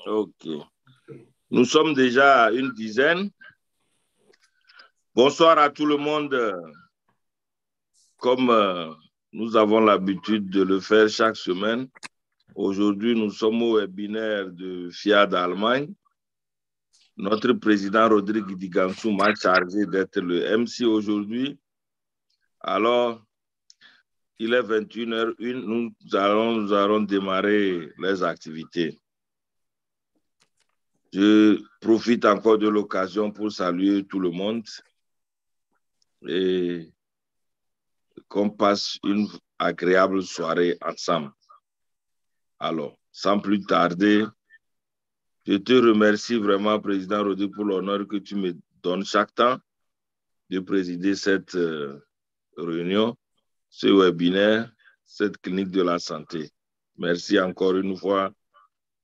Ok. Nous sommes déjà à une dizaine. Bonsoir à tout le monde. Comme nous avons l'habitude de le faire chaque semaine, aujourd'hui, nous sommes au webinaire de FIAD Allemagne. Notre président Rodrigue Digansou m'a chargé d'être le MC aujourd'hui. Alors, il est 21h01, nous allons démarrer les activités. Je profite encore de l'occasion pour saluer tout le monde et qu'on passe une agréable soirée ensemble. Alors, sans plus tarder, je te remercie vraiment, Président Rodrigue, pour l'honneur que tu me donnes chaque temps de présider cette réunion, ce webinaire, cette clinique de la santé. Merci encore une fois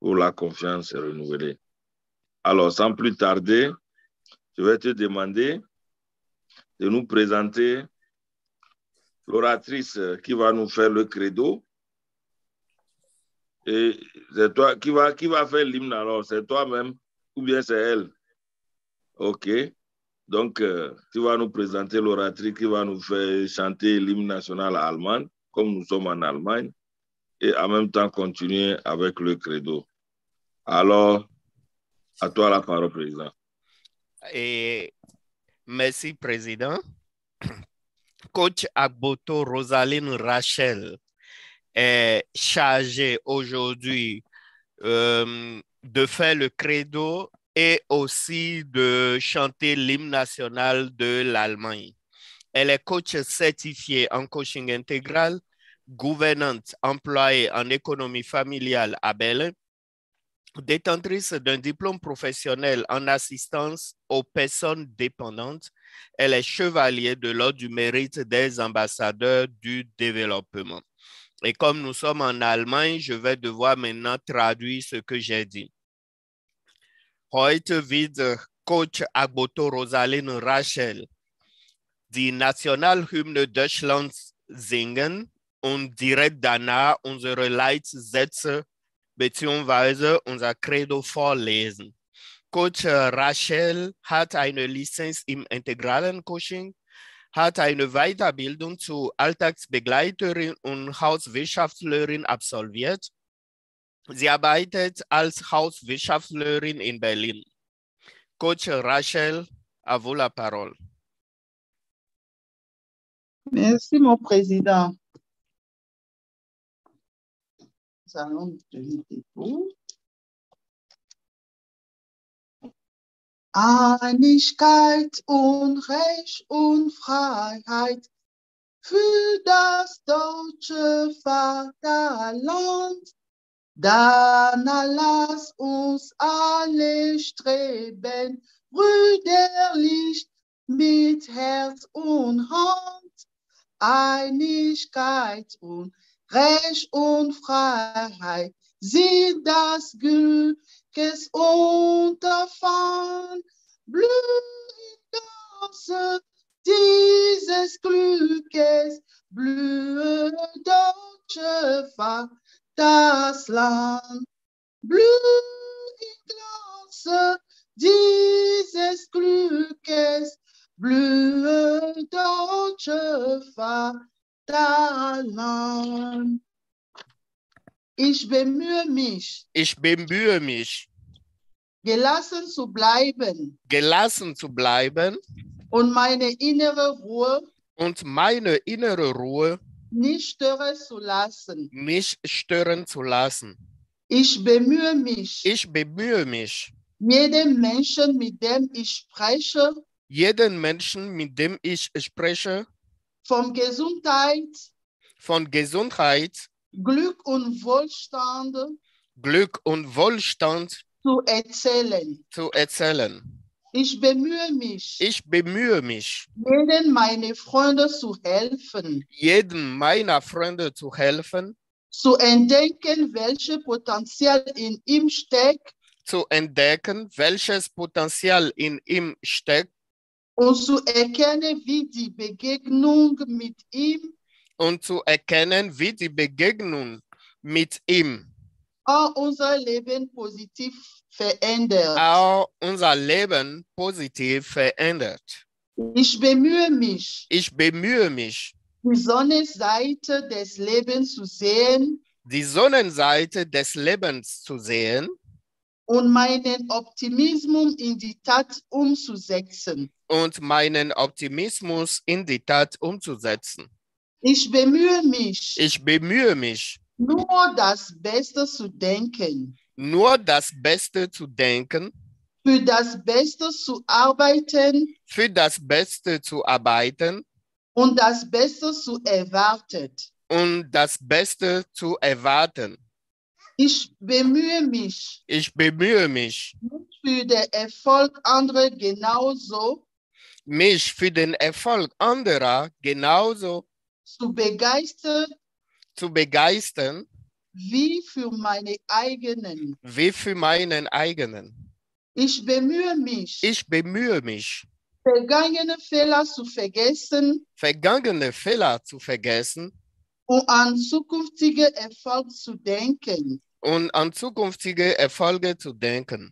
pour la confiance renouvelée. Alors, sans plus tarder, je vais te demander de nous présenter l'oratrice qui va nous faire le credo. Et c'est toi qui va faire l'hymne alors, c'est toi-même ou bien c'est elle? Ok. Donc, tu vas nous présenter l'oratrice qui va nous faire chanter l'hymne national allemand, comme nous sommes en Allemagne, et en même temps continuer avec le credo. Alors, à toi la parole, Président. Et merci, Président. Coach Agboto Rosaline Rachel est chargée aujourd'hui de faire le credo et aussi de chanter l'hymne national de l'Allemagne. Elle est coach certifiée en coaching intégral, gouvernante employée en économie familiale à Berlin, détentrice d'un diplôme professionnel en assistance aux personnes dépendantes. Elle est chevalier de l'Ordre du mérite des ambassadeurs du développement. Et comme nous sommes en Allemagne, je vais devoir maintenant traduire ce que j'ai dit. Heute wird Coach Agboto Rosaline Rachel die Nationalhymne Deutschlands singen und direkt danach unsere Leitsätze bzw. unser Credo vorlesen. Coach Rachel hat eine Lizenz im integralen Coaching, hat eine Weiterbildung zur Alltagsbegleiterin und Hauswirtschaftlerin absolviert. Sie arbeitet als Hauswirtschaftlerin in Berlin. Coach Rachel, à vous la parole. Merci, mon président. Nous allons donner des mots. Einigkeit und Recht und Freiheit für das deutsche Vaterland. Danach lass uns alle streben, brüderlich mit Herz und Hand. Einigkeit und Recht und Freiheit sind das Glückesunterfangen. Blühende dieses Glückes, blühe deutsche Vaterland. Blühende dieses Glückes, blühe deutsche Vaterland. Ich bemühe mich. Ich bemühe mich. Gelassen zu bleiben. Gelassen zu bleiben. Und meine innere Ruhe. Und meine innere Ruhe. Nicht stören zu lassen. Nicht stören zu lassen. Ich bemühe mich. Ich bemühe mich. Jeden Menschen, mit dem ich spreche. Jeden Menschen, mit dem ich spreche. Von Gesundheit. Von Gesundheit. Glück und Wohlstand. Glück und Wohlstand. Zu erzählen. Zu erzählen. Ich bemühe mich. Ich bemühe mich. Jeden meiner Freunde zu helfen. Jeden meiner Freunde zu helfen. Zu entdecken, welches Potenzial in ihm steckt. Zu entdecken, welches Potenzial in ihm steckt. Und zu erkennen, wie die Begegnung mit ihm. Und zu erkennen, wie die Begegnung mit ihm. unser Leben positiv verändert. auch unser Leben positiv verändert. Ich bemühe mich, Ich bemühe mich, die Sonnenseite des Lebens zu sehen die Sonnenseite des Lebens zu sehen und meinen Optimismus in die Tat umzusetzen. und meinen Optimismus in die Tat umzusetzen. Ich bemühe mich, Ich bemühe mich, nur das Beste zu denken, nur das Beste zu denken, für das Beste zu arbeiten für das Beste zu arbeiten und das Beste zu erwarten. und das Beste zu erwarten. Ich bemühe mich, Ich bemühe mich, für den Erfolg anderer genauso mich für den Erfolg anderer genauso zu begeistern zu begeistern wie für meine eigenen. wie für meinen eigenen. Ich bemühe mich, Ich bemühe mich, vergangene Fehler zu vergessen vergangene Fehler zu vergessen und an zukünftige Erfolg zu denken. und an zukünftige Erfolge zu denken.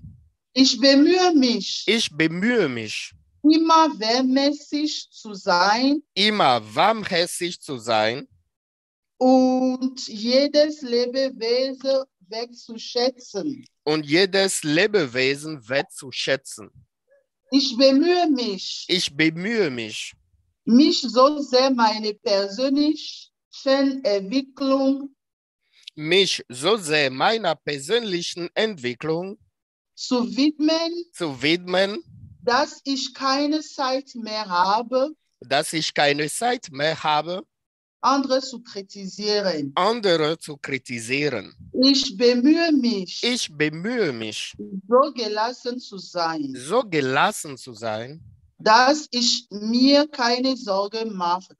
Ich bemühe mich, Ich bemühe mich, immer wehmäßig zu sein immer warmherzig zu sein und jedes Lebewesen wertzuschätzen. und jedes Lebewesen wertzuschätzen. Ich bemühe mich, Ich bemühe mich, mich so sehr meine persönlichen Entwicklung mich so sehr meiner persönlichen Entwicklung zu widmen, zu widmen, dass ich keine Zeit mehr habe, dass ich keine Zeit mehr habe, andere zu kritisieren. andere zu kritisieren. Ich bemühe mich, Ich bemühe mich, so gelassen zu sein, so gelassen zu sein, dass ich mir keine Sorgen mache,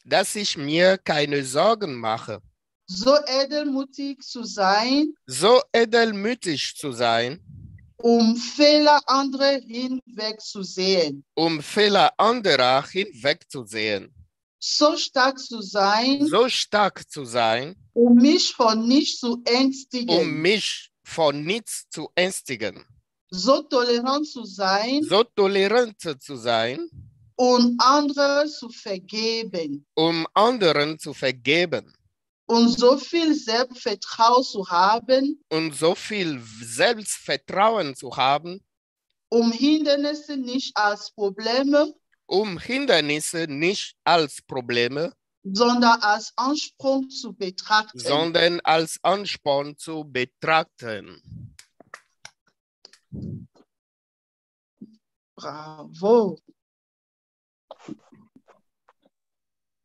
dass ich mir keine Sorgen mache, so edelmutig zu sein, so edelmütig zu sein, Fehler anderer hinwegzusehen, Fehler anderer hinwegzusehen, so stark zu sein, so stark zu sein, mich von nichts zu ängstigen, mich vor nichts zu ängstigen, so tolerant zu sein so tolerant zu sein, andere zu vergeben anderen zu vergeben so viel Selbstvertrauen zu haben, und so viel Selbstvertrauen zu haben, Hindernisse nicht als Probleme, Hindernisse nicht als Probleme, sondern als Anspruch zu betrachten. sondern als Ansporn zu betrachten. Bravo.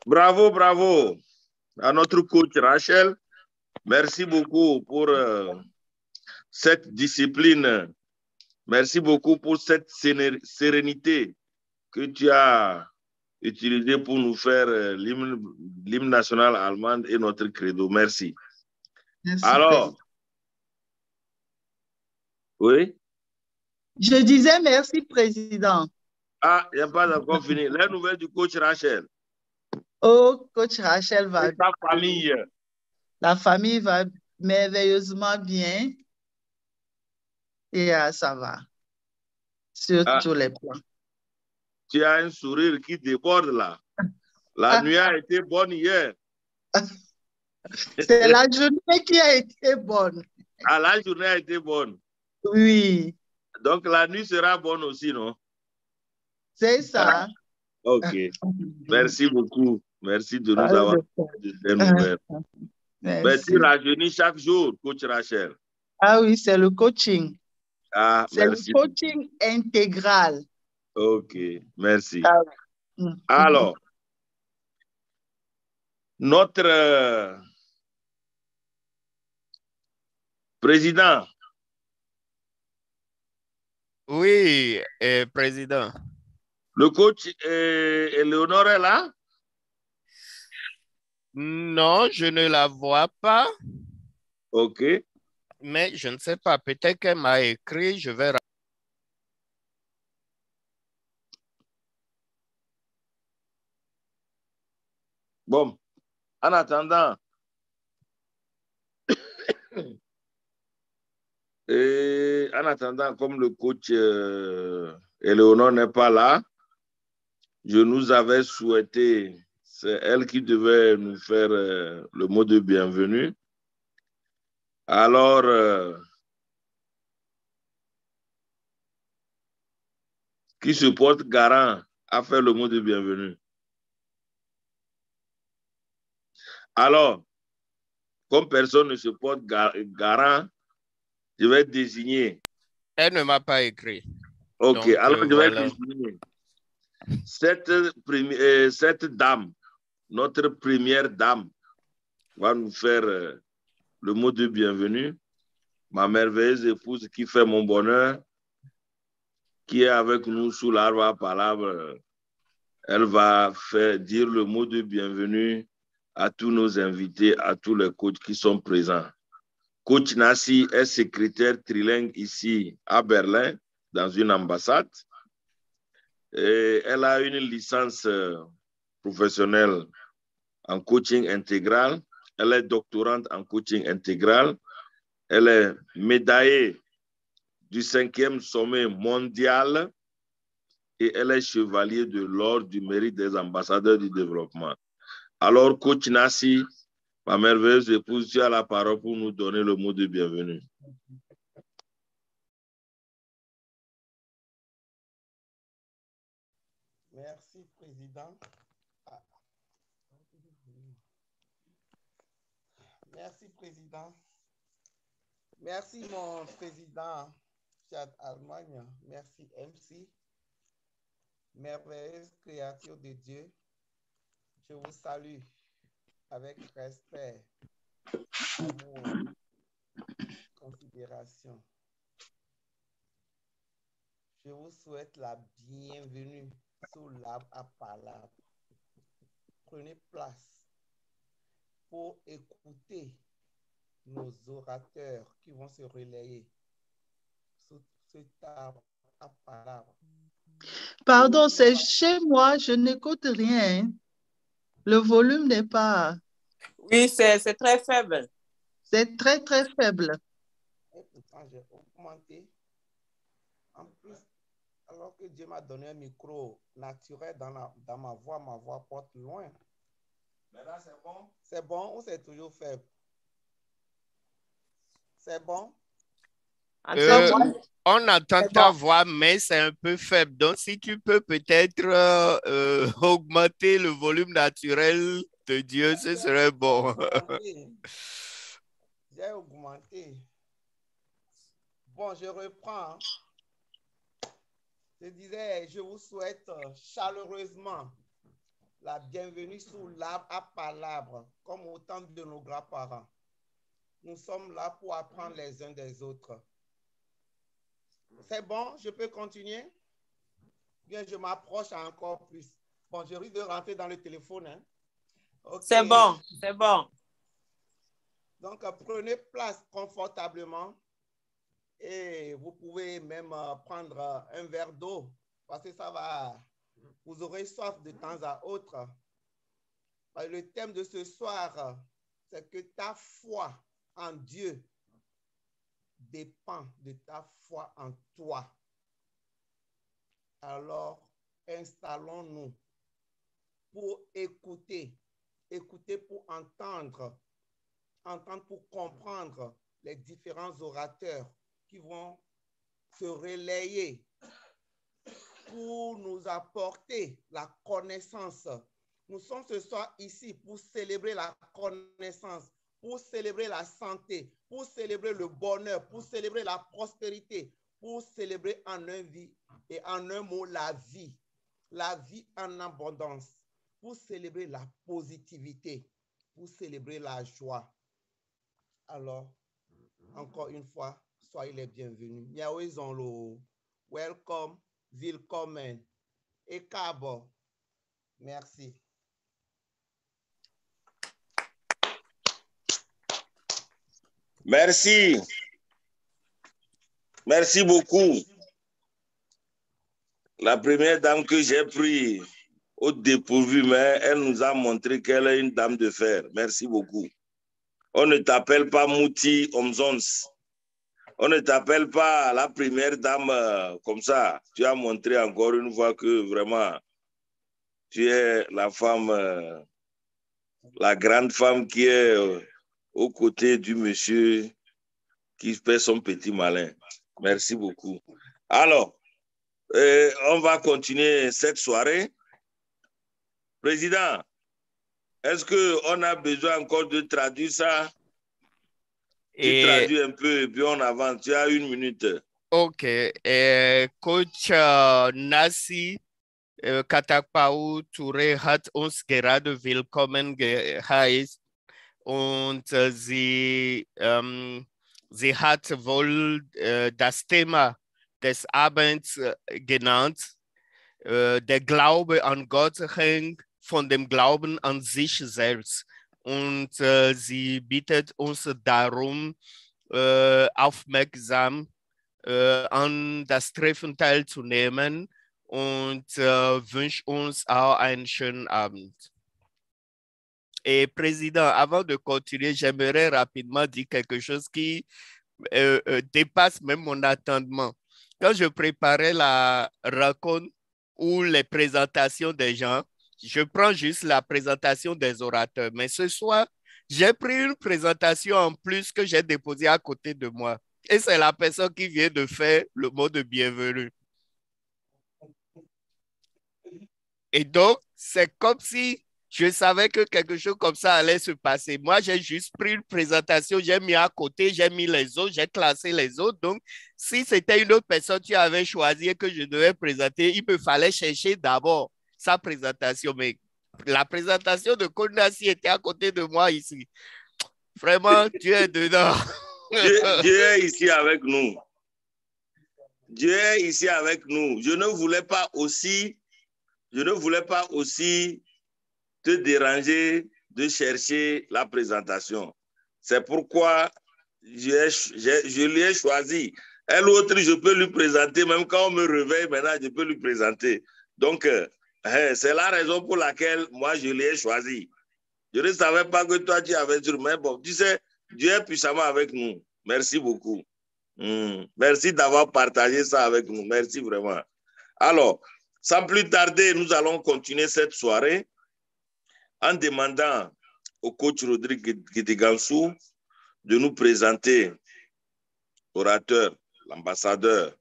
Bravo, bravo à notre coach Rachel. Merci beaucoup pour cette discipline. Merci beaucoup pour cette sérénité que tu as utilisée pour nous faire l'hymne national allemand et notre credo. Merci. Merci, Alors, Président. oui? Je disais merci, Président. Ah, il n'y a pas encore fini. La nouvelle du coach Rachel. Oh, coach Rachel va Et ta famille. La famille va merveilleusement bien. Et ça va. Sur tous les plans. Tu as un sourire qui déborde là. La nuit a été bonne hier. C'est la journée qui a été bonne. Ah, la journée a été bonne. Oui. Donc la nuit sera bonne aussi, non? C'est ça. Ok. Merci beaucoup. Merci de nous avoir donné des nouvelles. Mais tu rajeunis chaque jour, coach Rachel. Ah oui, c'est le coaching. Ah, c'est merci. le coaching intégral. Ok, merci. Ah oui. Alors, notre président. Oui, président. Le coach Éléonore est là? Non, je ne la vois pas. Ok. Mais je ne sais pas, peut-être qu'elle m'a écrit, je vais... Bon, en attendant, Et en attendant, comme le coach Éléonore n'est pas là, je nous avais souhaité, c'est elle qui devait nous faire le mot de bienvenue. Alors, qui se porte garant à faire le mot de bienvenue? Alors, comme personne ne se porte garant, je vais désigner. Elle ne m'a pas écrit. Ok, donc, alors je vais voilà. désigner cette dame, notre première dame, va nous faire le mot de bienvenue. Ma merveilleuse épouse qui fait mon bonheur, qui est avec nous sous l'arbre à palabre, elle va dire le mot de bienvenue à tous nos invités, à tous les coachs qui sont présents. Coach Nassi est secrétaire trilingue ici à Berlin, dans une ambassade. Et elle a une licence professionnelle en coaching intégral. Elle est doctorante en coaching intégral. Elle est médaillée du 5e sommet mondial et elle est chevalier de l'ordre du mérite des ambassadeurs du développement. Alors, coach Nassi, ma merveilleuse épouse, tu as la parole pour nous donner le mot de bienvenue. Merci, Président. Merci, Président. Merci, mon Président Fiat Allemagne. Merci, MC. Merveilleuse créature de Dieu. Je vous salue avec respect, amour, considération. Je vous souhaite la bienvenue sous l'arbre à palabre. Prenez place pour écouter nos orateurs qui vont se relayer sous cet arbre à palabre. Pardon, c'est chez moi, je n'écoute rien. Le volume n'est pas... Oui, c'est très faible. C'est très, très faible. Et pourtant, j'ai augmenté. En plus, alors que Dieu m'a donné un micro naturel dans ma voix porte loin. Mais là, c'est bon? C'est bon ou c'est toujours faible? C'est bon? On entend ta voix, mais c'est un peu faible. Donc, si tu peux peut-être augmenter le volume naturel de Dieu, ce serait bon. J'ai augmenté. Bon, je reprends. Je disais, je vous souhaite chaleureusement la bienvenue sous l'arbre à palabre, comme autant de nos grands-parents. Nous sommes là pour apprendre les uns des autres. C'est bon? Je peux continuer? Bien, je m'approche encore plus. Bon, je risque de rentrer dans le téléphone. Hein? Okay. C'est bon, c'est bon. Donc, prenez place confortablement et vous pouvez même prendre un verre d'eau parce que ça va, vous aurez soif de temps à autre. Le thème de ce soir, c'est que ta foi en Dieu dépend de ta foi en toi. Alors, installons-nous pour écouter, écouter pour entendre, entendre pour comprendre les différents orateurs qui vont se relayer pour nous apporter la connaissance. Nous sommes ce soir ici pour célébrer la connaissance, pour célébrer la santé, pour célébrer le bonheur, pour célébrer la prospérité, pour célébrer en un mot la vie en abondance, pour célébrer la positivité, pour célébrer la joie. Alors, encore une fois, soyez les bienvenus. Welcome, willkommen et kabo. Merci. Merci. Merci beaucoup. La première dame que j'ai prise au dépourvu, mais elle nous a montré qu'elle est une dame de fer. Merci beaucoup. On ne t'appelle pas Mouti Omzons. On ne t'appelle pas la première dame comme ça. Tu as montré encore une fois que vraiment, tu es la femme, la grande femme qui est aux côtés du monsieur qui fait son petit malin. Merci beaucoup. Alors, on va continuer cette soirée. Président, est-ce qu'on a besoin encore de traduire ça? Tu traduis un peu et puis on avance. Tu as 1 minute. Ok. Coach Nasi Katakpau Touré hat uns gerade willkommen geheißen und sie hat wohl das Thema des Abends genannt. Der Glaube an Gott hängt von dem Glauben an sich selbst. Und sie bittet uns darum, aufmerksam an das Treffen teilzunehmen und wünscht uns auch einen schönen Abend. Et Président, avant de continuer, j'aimerais rapidement dire quelque chose qui dépasse même mon attendement. Quand je préparais la rencontre ou les présentations des gens, je prends juste la présentation des orateurs. Mais ce soir, j'ai pris une présentation en plus que j'ai déposée à côté de moi. Et c'est la personne qui vient de faire le mot de bienvenue. Et donc, c'est comme si je savais que quelque chose comme ça allait se passer. Moi, j'ai juste pris une présentation, j'ai mis à côté, j'ai mis les autres, j'ai classé les autres. Donc, si c'était une autre personne qui avait choisi et que je devais présenter, il me fallait chercher d'abord sa présentation. Mais la présentation de Konasi était à côté de moi ici. Vraiment, Dieu est dedans. Dieu est ici avec nous. Dieu est ici avec nous. Je ne voulais pas aussi te déranger de chercher la présentation. C'est pourquoi je lui ai choisi. Un autre, je peux lui présenter, même quand on me réveille maintenant, je peux lui présenter. Donc, c'est la raison pour laquelle moi, je l'ai choisi. Je ne savais pas que toi, tu avais sur, mais bon, tu sais, Dieu est puissamment avec nous. Merci beaucoup. Merci d'avoir partagé ça avec nous. Merci vraiment. Alors, sans plus tarder, nous allons continuer cette soirée en demandant au coach Rodrigue Gidigansou de nous présenter l'orateur, l'ambassadeur,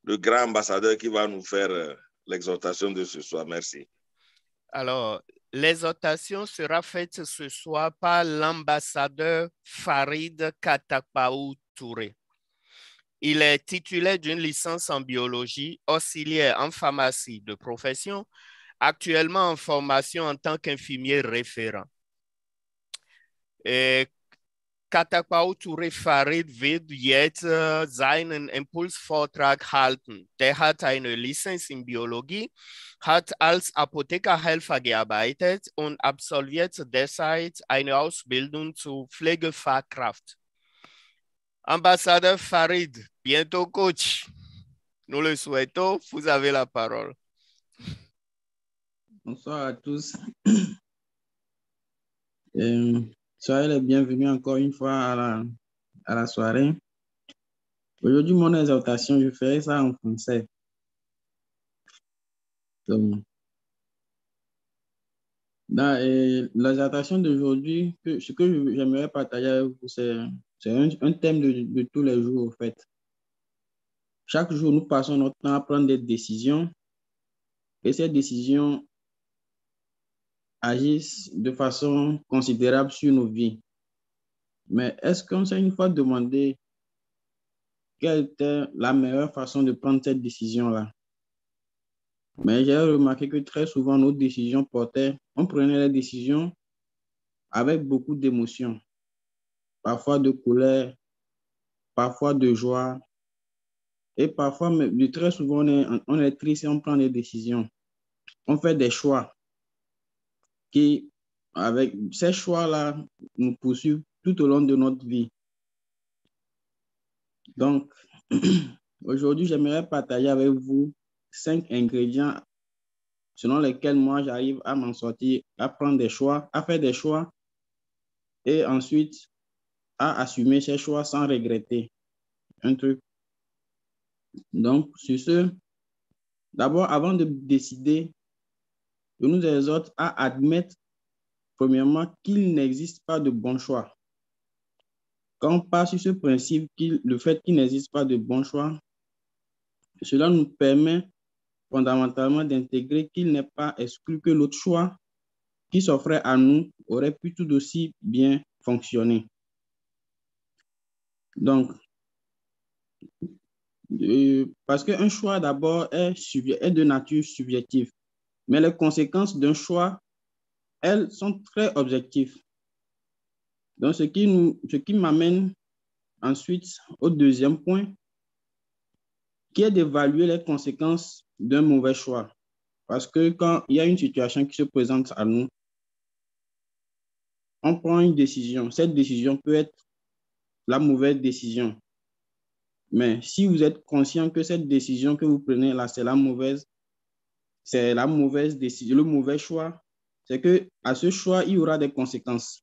le grand ambassadeur qui va nous faire l'exhortation de ce soir. Merci. Alors, l'exhortation sera faite ce soir par l'ambassadeur Farid Katakpaou Touré. Il est titulaire d'une licence en biologie, auxiliaire en pharmacie de profession, actuellement en formation en tant qu'infirmier référent. Katakpaou Touré Farid wird jetzt seinen Impulsvortrag halten. Der hat eine Lizenz in Biologie, hat als Apothekerhelfer gearbeitet und absolviert derzeit eine Ausbildung zur Pflegefachkraft. Ambassadeur Farid, bientôt coach. Nous le souhaitons. Vous avez la parole. Bonsoir à tous. Soyez les bienvenus encore une fois à la soirée. Aujourd'hui, mon exhortation, je ferai ça en français. Donc, dans l'exhortation d'aujourd'hui, ce que j'aimerais partager avec vous, c'est un thème de tous les jours, en fait. Chaque jour, nous passons notre temps à prendre des décisions et ces décisions agissent de façon considérable sur nos vies. Mais est-ce qu'on s'est une fois demandé quelle était la meilleure façon de prendre cette décision-là? Mais j'ai remarqué que très souvent, nos décisions on prenait les décisions avec beaucoup d'émotions, parfois de colère, parfois de joie, et parfois, mais très souvent, on est triste et on prend des décisions. On fait des choix qui, avec ces choix-là, nous poursuivent tout au long de notre vie. Donc, aujourd'hui, j'aimerais partager avec vous 5 ingrédients selon lesquels moi, j'arrive à m'en sortir, à prendre des choix, à faire des choix et ensuite à assumer ces choix sans regretter. un truc. Donc, sur ce, d'abord, avant de décider, je nous exhorte à admettre, premièrement, qu'il n'existe pas de bon choix. Quand on part sur ce principe, le fait qu'il n'existe pas de bon choix, cela nous permet fondamentalement d'intégrer qu'il n'est pas exclu que l'autre choix qui s'offrait à nous aurait pu tout aussi bien fonctionner. Donc, parce qu'un choix d'abord est de nature subjective, mais les conséquences d'un choix, elles sont très objectives. Donc, ce qui m'amène ensuite au deuxième point, qui est d'évaluer les conséquences d'un mauvais choix. Parce que quand il y a une situation qui se présente à nous, on prend une décision. Cette décision peut être la mauvaise décision. Mais si vous êtes conscient que cette décision que vous prenez là, c'est la mauvaise décision, le mauvais choix, c'est que à ce choix, il y aura des conséquences.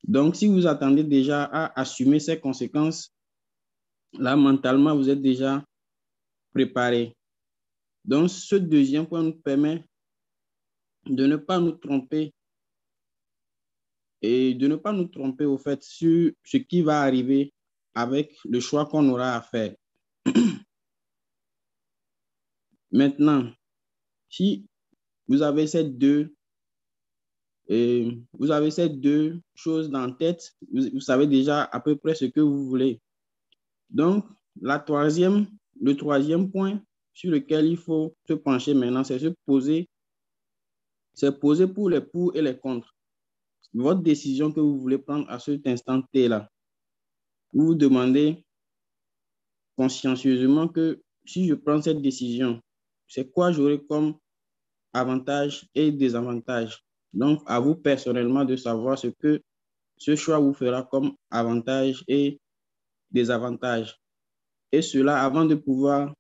Donc, si vous attendez déjà à assumer ces conséquences, là, mentalement, vous êtes déjà préparé. Donc, ce deuxième point nous permet de ne pas nous tromper et de ne pas nous tromper au fait sur ce qui va arriver avec le choix qu'on aura à faire. Maintenant, si vous avez ces deux choses dans la tête, vous savez déjà à peu près ce que vous voulez. Donc, le troisième point sur lequel il faut se pencher maintenant, c'est poser pour les pour et les contre. Votre décision que vous voulez prendre à cet instant T-là, vous vous demandez consciencieusement que si je prends cette décision, c'est quoi j'aurai comme avantages et désavantages. Donc, à vous personnellement de savoir ce que ce choix vous fera comme avantages et désavantages. Et cela, avant de pouvoir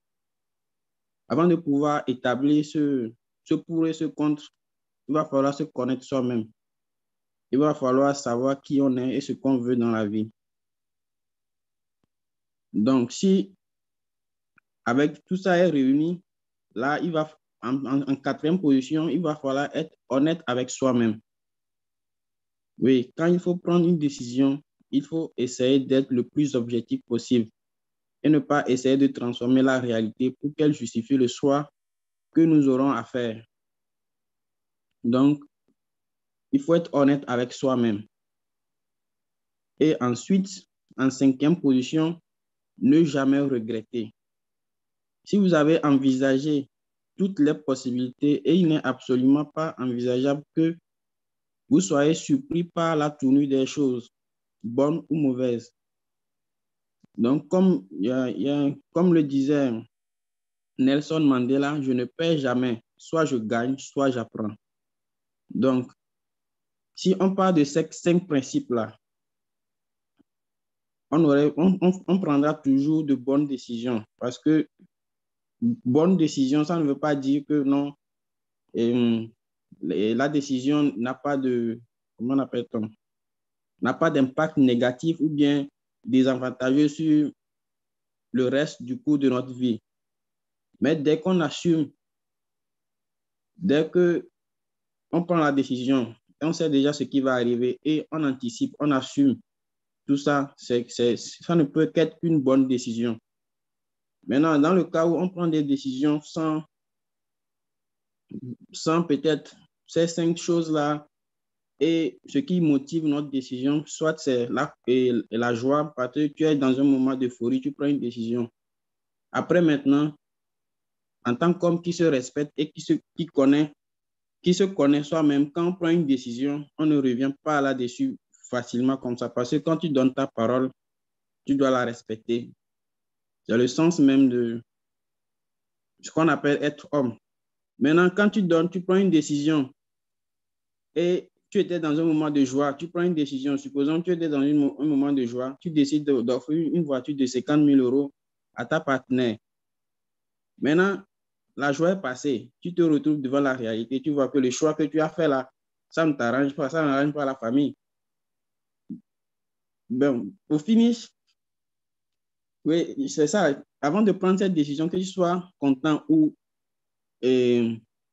établir ce pour et ce contre, il va falloir se connaître soi-même. Il va falloir savoir qui on est et ce qu'on veut dans la vie. Donc, si avec tout ça est réuni, là, il va en quatrième position, il va falloir être honnête avec soi-même. Oui, quand il faut prendre une décision, il faut essayer d'être le plus objectif possible et ne pas essayer de transformer la réalité pour qu'elle justifie le choix que nous aurons à faire. Donc, il faut être honnête avec soi-même. Et ensuite, en cinquième position, ne jamais regretter. Si vous avez envisagé toutes les possibilités et il n'est absolument pas envisageable que vous soyez surpris par la tournure des choses, bonnes ou mauvaises. Donc, comme le disait Nelson Mandela, je ne perds jamais. Soit je gagne, soit j'apprends. Donc, si on parle de ces 5 principes-là, on prendra toujours de bonnes décisions. Parce que bonne décision, ça ne veut pas dire que non, la décision n'a pas comment on appelle-t-on, n'a pas d'impact négatif ou bien désavantageux sur le reste du cours de notre vie. Mais dès qu'on assume, dès qu'on prend la décision, on sait déjà ce qui va arriver et on anticipe, on assume tout ça, ça ne peut qu'être une bonne décision. Maintenant, dans le cas où on prend des décisions sans peut-être ces 5 choses-là et ce qui motive notre décision, soit c'est la joie parce que tu es dans un moment d'euphorie, tu prends une décision. Après maintenant, en tant qu'homme qui se respecte et qui se connaît soi-même, quand on prend une décision, on ne revient pas là-dessus facilement comme ça. Parce que quand tu donnes ta parole, tu dois la respecter. C'est le sens même de ce qu'on appelle être homme. Maintenant, quand tu prends une décision et tu étais dans un moment de joie, tu prends une décision, supposons que tu étais dans un moment de joie, tu décides d'offrir une voiture de 50 000 € à ta partenaire. Maintenant, la joie est passée, tu te retrouves devant la réalité, tu vois que le choix que tu as fait là, ça ne t'arrange pas, ça n'arrange pas la famille. Bon, au finish, Oui, c'est ça. Avant de prendre cette décision, que tu sois content ou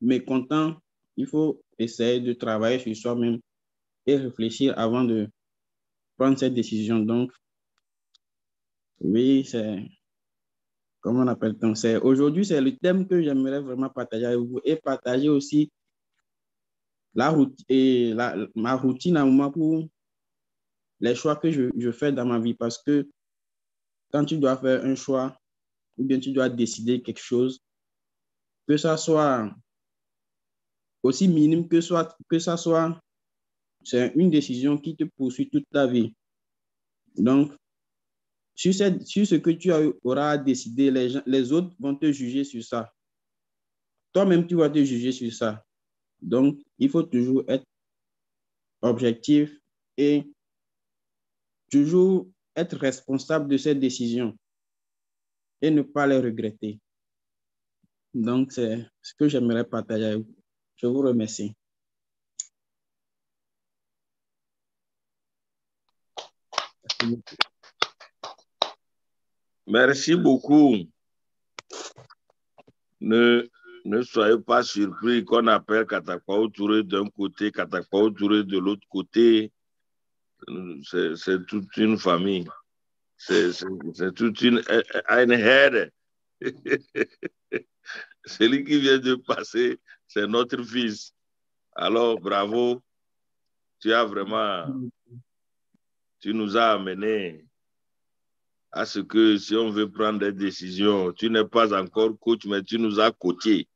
mécontent, il faut essayer de travailler sur soi-même et réfléchir avant de prendre cette décision. Donc, oui, c'est, comment on appelle-t-on? Aujourd'hui, c'est le thème que j'aimerais vraiment partager avec vous et partager aussi la route et ma routine à moi pour les choix que je fais dans ma vie. Parce que quand tu dois faire un choix ou bien tu dois décider quelque chose, que ça soit aussi minime que ça soit, c'est une décision qui te poursuit toute ta vie. Donc, sur ce que auras à décider, les autres vont te juger sur ça. Toi-même, tu vas te juger sur ça. Donc, il faut toujours être objectif et toujours être responsable de ces décisions et ne pas les regretter. Donc, c'est ce que j'aimerais partager avec vous. Je vous remercie. Merci beaucoup. Ne soyez pas surpris qu'on appelle Katakpao Touré d'un côté, Katakpao Touré de l'autre côté. C'est toute une famille. C'est toute une herde. Celui qui vient de passer, c'est notre fils. Alors, bravo. Tu nous as amené à ce que si on veut prendre des décisions, tu n'es pas encore coach, mais tu nous as coaché.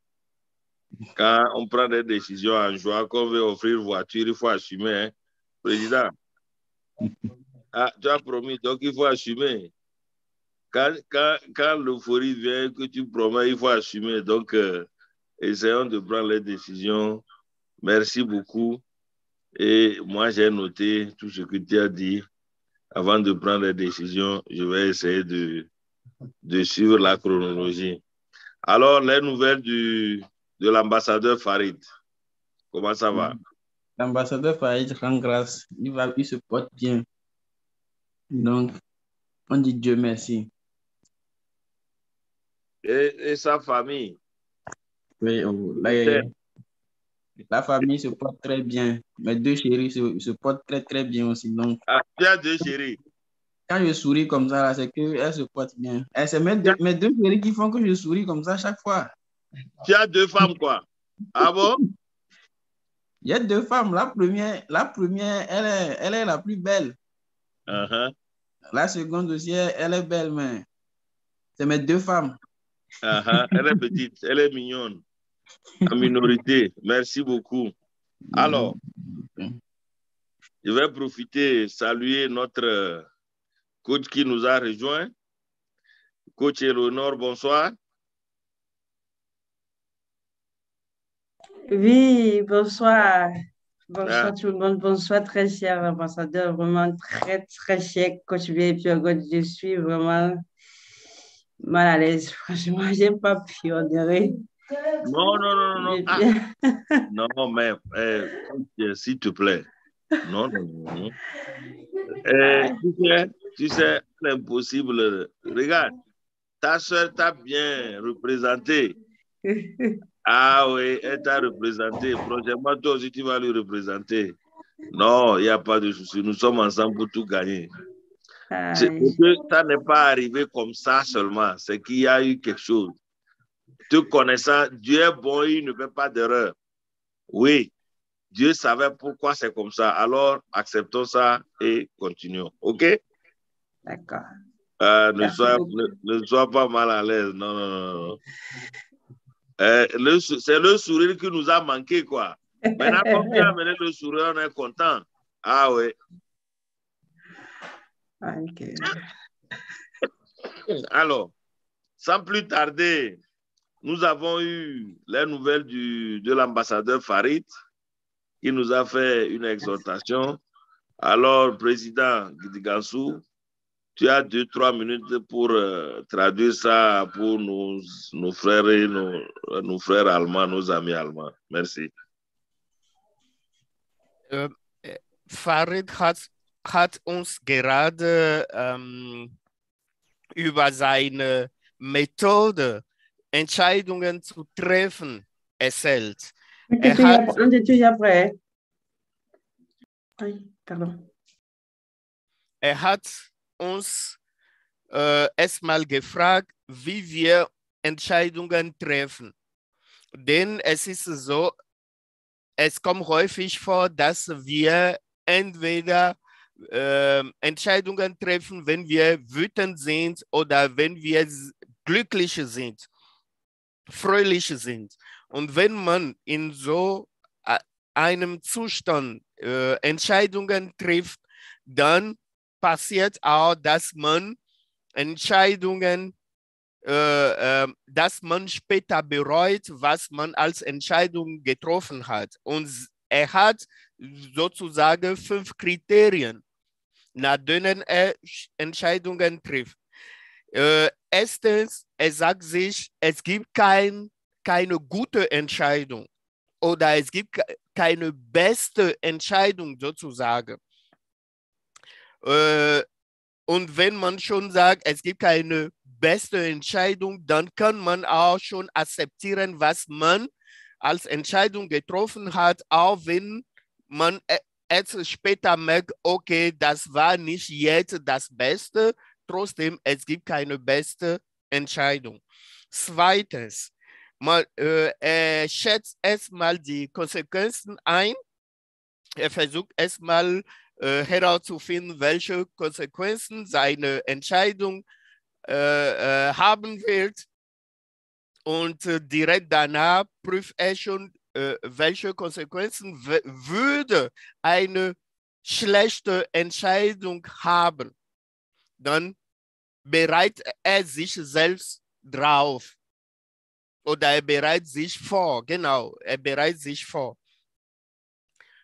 Quand on prend des décisions en joie, qu'on veut offrir voiture, il faut assumer, hein. Président. Ah, tu as promis, donc il faut assumer. Quand l'euphorie vient, que tu promets, il faut assumer. Donc, essayons de prendre les décisions. Merci beaucoup. Et moi, j'ai noté tout ce que tu as dit. Avant de prendre les décisions, je vais essayer de suivre la chronologie. Alors, les nouvelles de l'ambassadeur Farid, comment ça va? L'ambassadeur Farid rend grâce. Il se porte bien. Donc, on dit Dieu merci. Et sa famille? Oui, la famille se porte très bien. Mes deux chéris se portent très, très bien aussi. Donc, tu as deux chéris? Quand je souris comme ça, là, c'est qu'elles se portent bien. Et c'est mes deux chéris qui font que je souris comme ça chaque fois. Tu as deux femmes, quoi? Ah bon? Il y a deux femmes. La première elle est la plus belle. La seconde aussi, elle est belle, mais c'est mes deux femmes. Elle est petite, elle est mignonne. En minorité. Merci beaucoup. Alors, je vais profiter, saluer notre coach qui nous a rejoint. Coach Eleonore, bonsoir. Oui, bonsoir. Bonsoir tout le monde. Bonsoir, très cher ambassadeur. Vraiment très, très cher coach VIP. Je suis vraiment mal à l'aise. Franchement, je n'ai pas pu honorer. Non. Non, mais s'il te plaît. Non. Tu sais, c'est impossible. Regarde, ta soeur t'a bien représenté. Ah oui, elle t'a représenté. Prochainement, toi aussi, tu vas lui représenter. Non, il n'y a pas de souci. Nous sommes ensemble pour tout gagner. C'est que ça n'est pas arrivé comme ça seulement. C'est qu'il y a eu quelque chose. Te connaissant, Dieu est bon, il ne fait pas d'erreur. Oui, Dieu savait pourquoi c'est comme ça. Alors, acceptons ça et continuons. OK? D'accord. Ne sois pas mal à l'aise. Non. C'est le sourire qui nous a manqué, quoi. Maintenant, comme tu as amené le sourire, on est content. Ah oui. Okay. Alors, sans plus tarder, nous avons eu les nouvelles de l'ambassadeur Farid qui nous a fait une exhortation. Alors, président Gidigansou, tu as 2-3 minutes pour traduire ça pour nos frères et nos frères allemands, nos amis allemands. Merci. Farid hat uns gerade über seine Methode, Entscheidungen zu treffen, erzählt. On était déjà prêt. Oui, pardon. Hat uns erstmal gefragt, wie wir Entscheidungen treffen. Denn es ist so, es kommt häufig vor, dass wir entweder Entscheidungen treffen, wenn wir wütend sind oder wenn wir glücklich sind, fröhlich sind. Und wenn man in so einem Zustand Entscheidungen trifft, dann passiert auch, dass man Entscheidungen, dass man später bereut, was man als Entscheidung getroffen hat. Und er hat sozusagen 5 Kriterien, nach denen er Entscheidungen trifft. Erstens, er sagt sich, es gibt keine gute Entscheidung oder es gibt keine beste Entscheidung sozusagen. Und wenn man schon sagt, es gibt keine beste Entscheidung, dann kann man auch schon akzeptieren, was man als Entscheidung getroffen hat, auch wenn man jetzt später merkt, okay, das war nicht jetzt das Beste, trotzdem, es gibt keine beste Entscheidung. Zweitens, er schätzt erstmal die Konsequenzen ein. Er versucht erstmal herauszufinden, welche Konsequenzen seine Entscheidung haben wird. Und direkt danach prüft er schon, welche Konsequenzen würde eine schlechte Entscheidung haben. Dann bereitet er sich selbst drauf. Oder er bereitet sich vor, genau, er bereitet sich vor.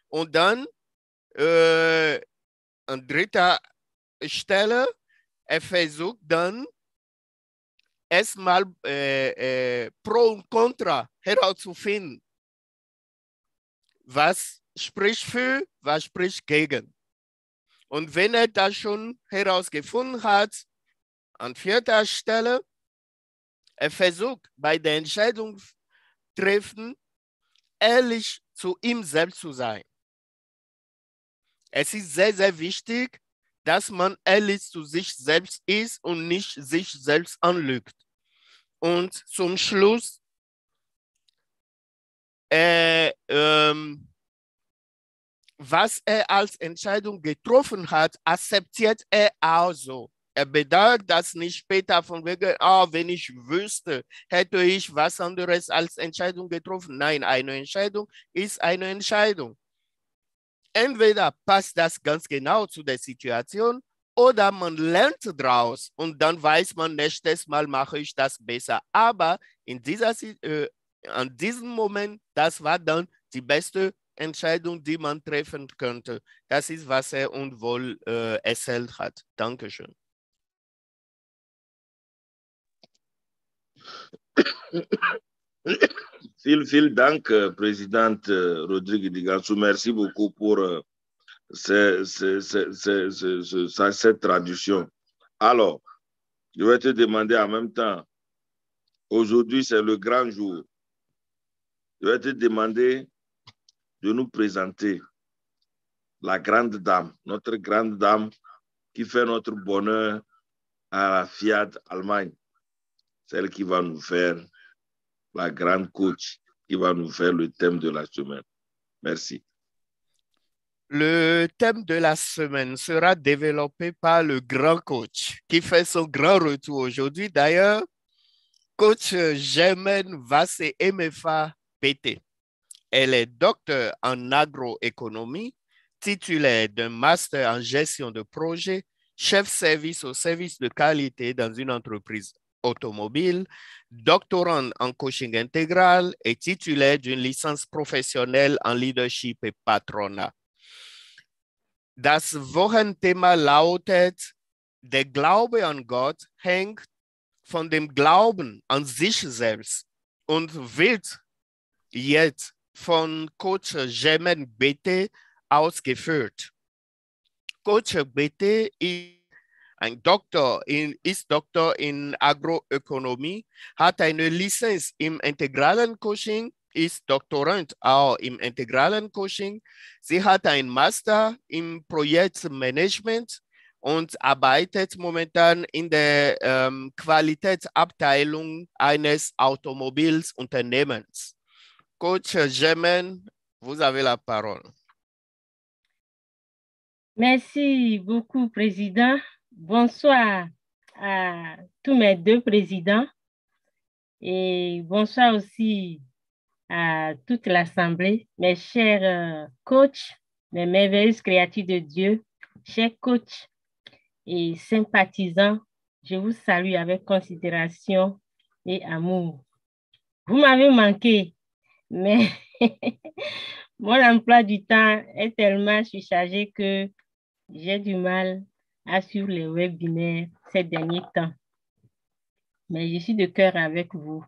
Und dann an dritter Stelle, er versucht dann erstmal Pro und Contra herauszufinden. Was spricht für, was spricht gegen. Und wenn er das schon herausgefunden hat, an vierter Stelle, er versucht bei der Entscheidung treffen, ehrlich zu ihm selbst zu sein. Es ist sehr, sehr wichtig, dass man ehrlich zu sich selbst ist und nicht sich selbst anlügt. Und zum Schluss, was er als Entscheidung getroffen hat, akzeptiert er auch so. Er bedauert das nicht später von wegen, wenn ich wüsste, hätte ich was anderes als Entscheidung getroffen. Nein, eine Entscheidung ist eine Entscheidung. Entweder passt das ganz genau zu der Situation oder man lernt daraus und dann weiß man, nächstes Mal mache ich das besser. Aber in an diesem Moment, das war dann die beste Entscheidung, die man treffen könnte. Das ist, was er uns wohl erzählt hat. Dankeschön. Vielen Dank, Präsident Rodrigue Digansou. Merci beaucoup pour cette traduction. Alors, je vais te demander en même temps, aujourd'hui c'est le grand jour. Je vais te demander de nous présenter la grande dame, notre grande dame qui fait notre bonheur à la Fiat Allemagne, celle qui va nous faire la grande coach, qui va nous faire le thème de la semaine. Merci. Le thème de la semaine sera développé par le grand coach qui fait son grand retour aujourd'hui. D'ailleurs, coach Germaine Vassé MFA PT. Elle est docteur en agroéconomie, titulaire d'un master en gestion de projet, chef service au service de qualité dans une entreprise automobile, doctorante en coaching intégral et titulaire d'une licence professionnelle en leadership et patronat. Das Wochenthema lautet, der Glaube an Gott hängt von dem Glauben an sich selbst und wird jetzt von Coach Germaine BT ausgeführt. Coach BT ist Ist Doktor in Agroökonomie, hat eine Lizenz im integralen Coaching, ist Doktorand auch im integralen Coaching. Sie hat ein Master im Projektmanagement und arbeitet momentan in der Qualitätsabteilung eines Automobilunternehmens. Coach Germaine, vous avez la parole. Merci beaucoup, Président. Bonsoir à tous mes deux présidents et bonsoir aussi à toute l'Assemblée, mes chers coachs, mes merveilleuses créatures de Dieu, chers coachs et sympathisants, je vous salue avec considération et amour. Vous m'avez manqué, mais mon emploi du temps est tellement surchargé que j'ai du mal à suivre les webinaires ces derniers temps. Mais je suis de cœur avec vous.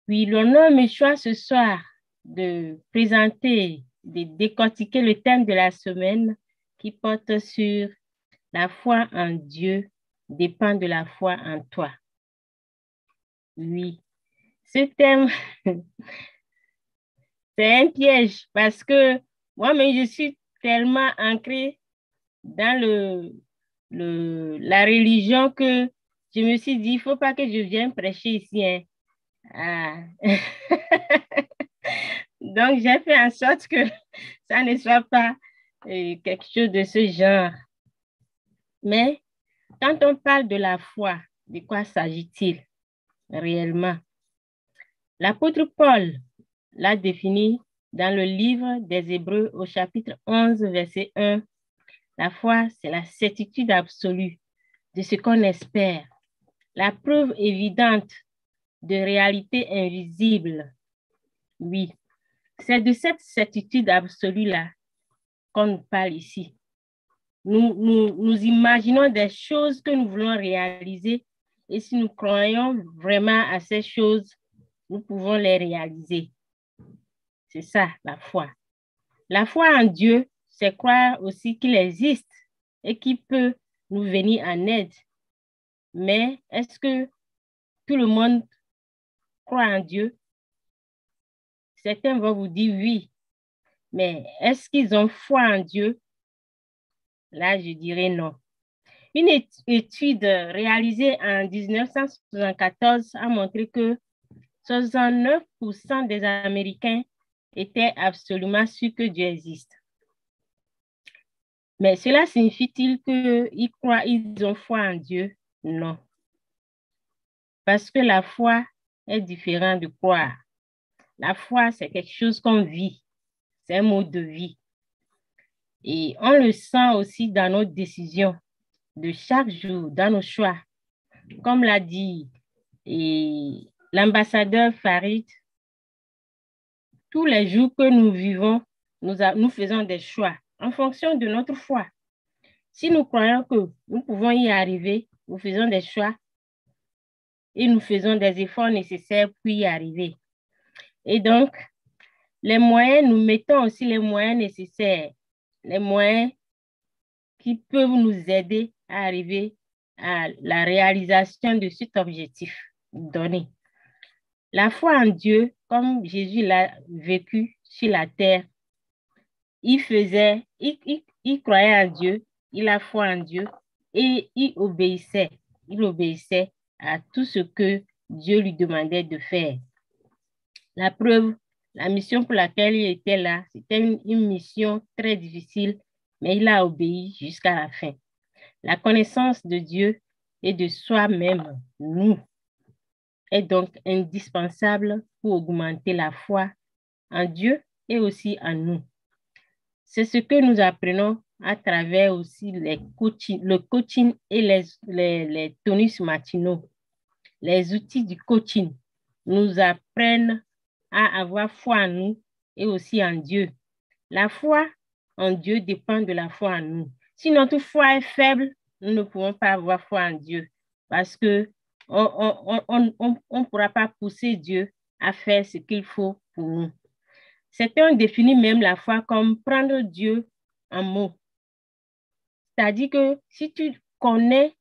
Puis l'honneur me choisit ce soir de présenter, de décortiquer le thème de la semaine qui porte sur la foi en Dieu dépend de la foi en toi. Oui, ce thème, c'est un piège parce que moi-même, je suis tellement ancrée dans la religion que je me suis dit, il ne faut pas que je vienne prêcher ici. Hein. Ah. Donc, j'ai fait en sorte que ça ne soit pas quelque chose de ce genre. Mais quand on parle de la foi, de quoi s'agit-il réellement? L'apôtre Paul l'a défini dans le livre des Hébreux au chapitre 11, verset 1. La foi, c'est la certitude absolue de ce qu'on espère, la preuve évidente de réalité invisible. Oui, c'est de cette certitude absolue-là qu'on nous parle ici. Nous imaginons des choses que nous voulons réaliser et si nous croyons vraiment à ces choses, nous pouvons les réaliser. C'est ça, la foi. La foi en Dieu, c'est croire aussi qu'il existe et qu'il peut nous venir en aide. Mais est-ce que tout le monde croit en Dieu? Certains vont vous dire oui, mais est-ce qu'ils ont foi en Dieu? Là, je dirais non. Une étude réalisée en 1974 a montré que 69% des Américains étaient absolument sûrs que Dieu existe. Mais cela signifie-t-il qu'ils croient, ils ont foi en Dieu? Non. Parce que la foi est différente de croire. La foi, c'est quelque chose qu'on vit. C'est un mode de vie. Et on le sent aussi dans nos décisions de chaque jour, dans nos choix. Comme l'a dit l'ambassadeur Farid, tous les jours que nous vivons, nous faisons des choix en fonction de notre foi. Si nous croyons que nous pouvons y arriver, nous faisons des choix et nous faisons des efforts nécessaires pour y arriver. Et donc, les moyens, nous mettons aussi les moyens nécessaires, les moyens qui peuvent nous aider à arriver à la réalisation de cet objectif donné. La foi en Dieu, comme Jésus l'a vécu sur la terre, il croyait en Dieu, il a foi en Dieu et il obéissait à tout ce que Dieu lui demandait de faire. La preuve, la mission pour laquelle il était là, c'était une mission très difficile, mais il a obéi jusqu'à la fin. La connaissance de Dieu et de soi-même, nous, est donc indispensable pour augmenter la foi en Dieu et aussi en nous. C'est ce que nous apprenons à travers aussi le coaching et les tonus matinaux. Les outils du coaching nous apprennent à avoir foi en nous et aussi en Dieu. La foi en Dieu dépend de la foi en nous. Si notre foi est faible, nous ne pouvons pas avoir foi en Dieu parce que on pourra pas pousser Dieu à faire ce qu'il faut pour nous. Certains définissent même la foi comme prendre Dieu en mot. C'est-à-dire que si tu connais,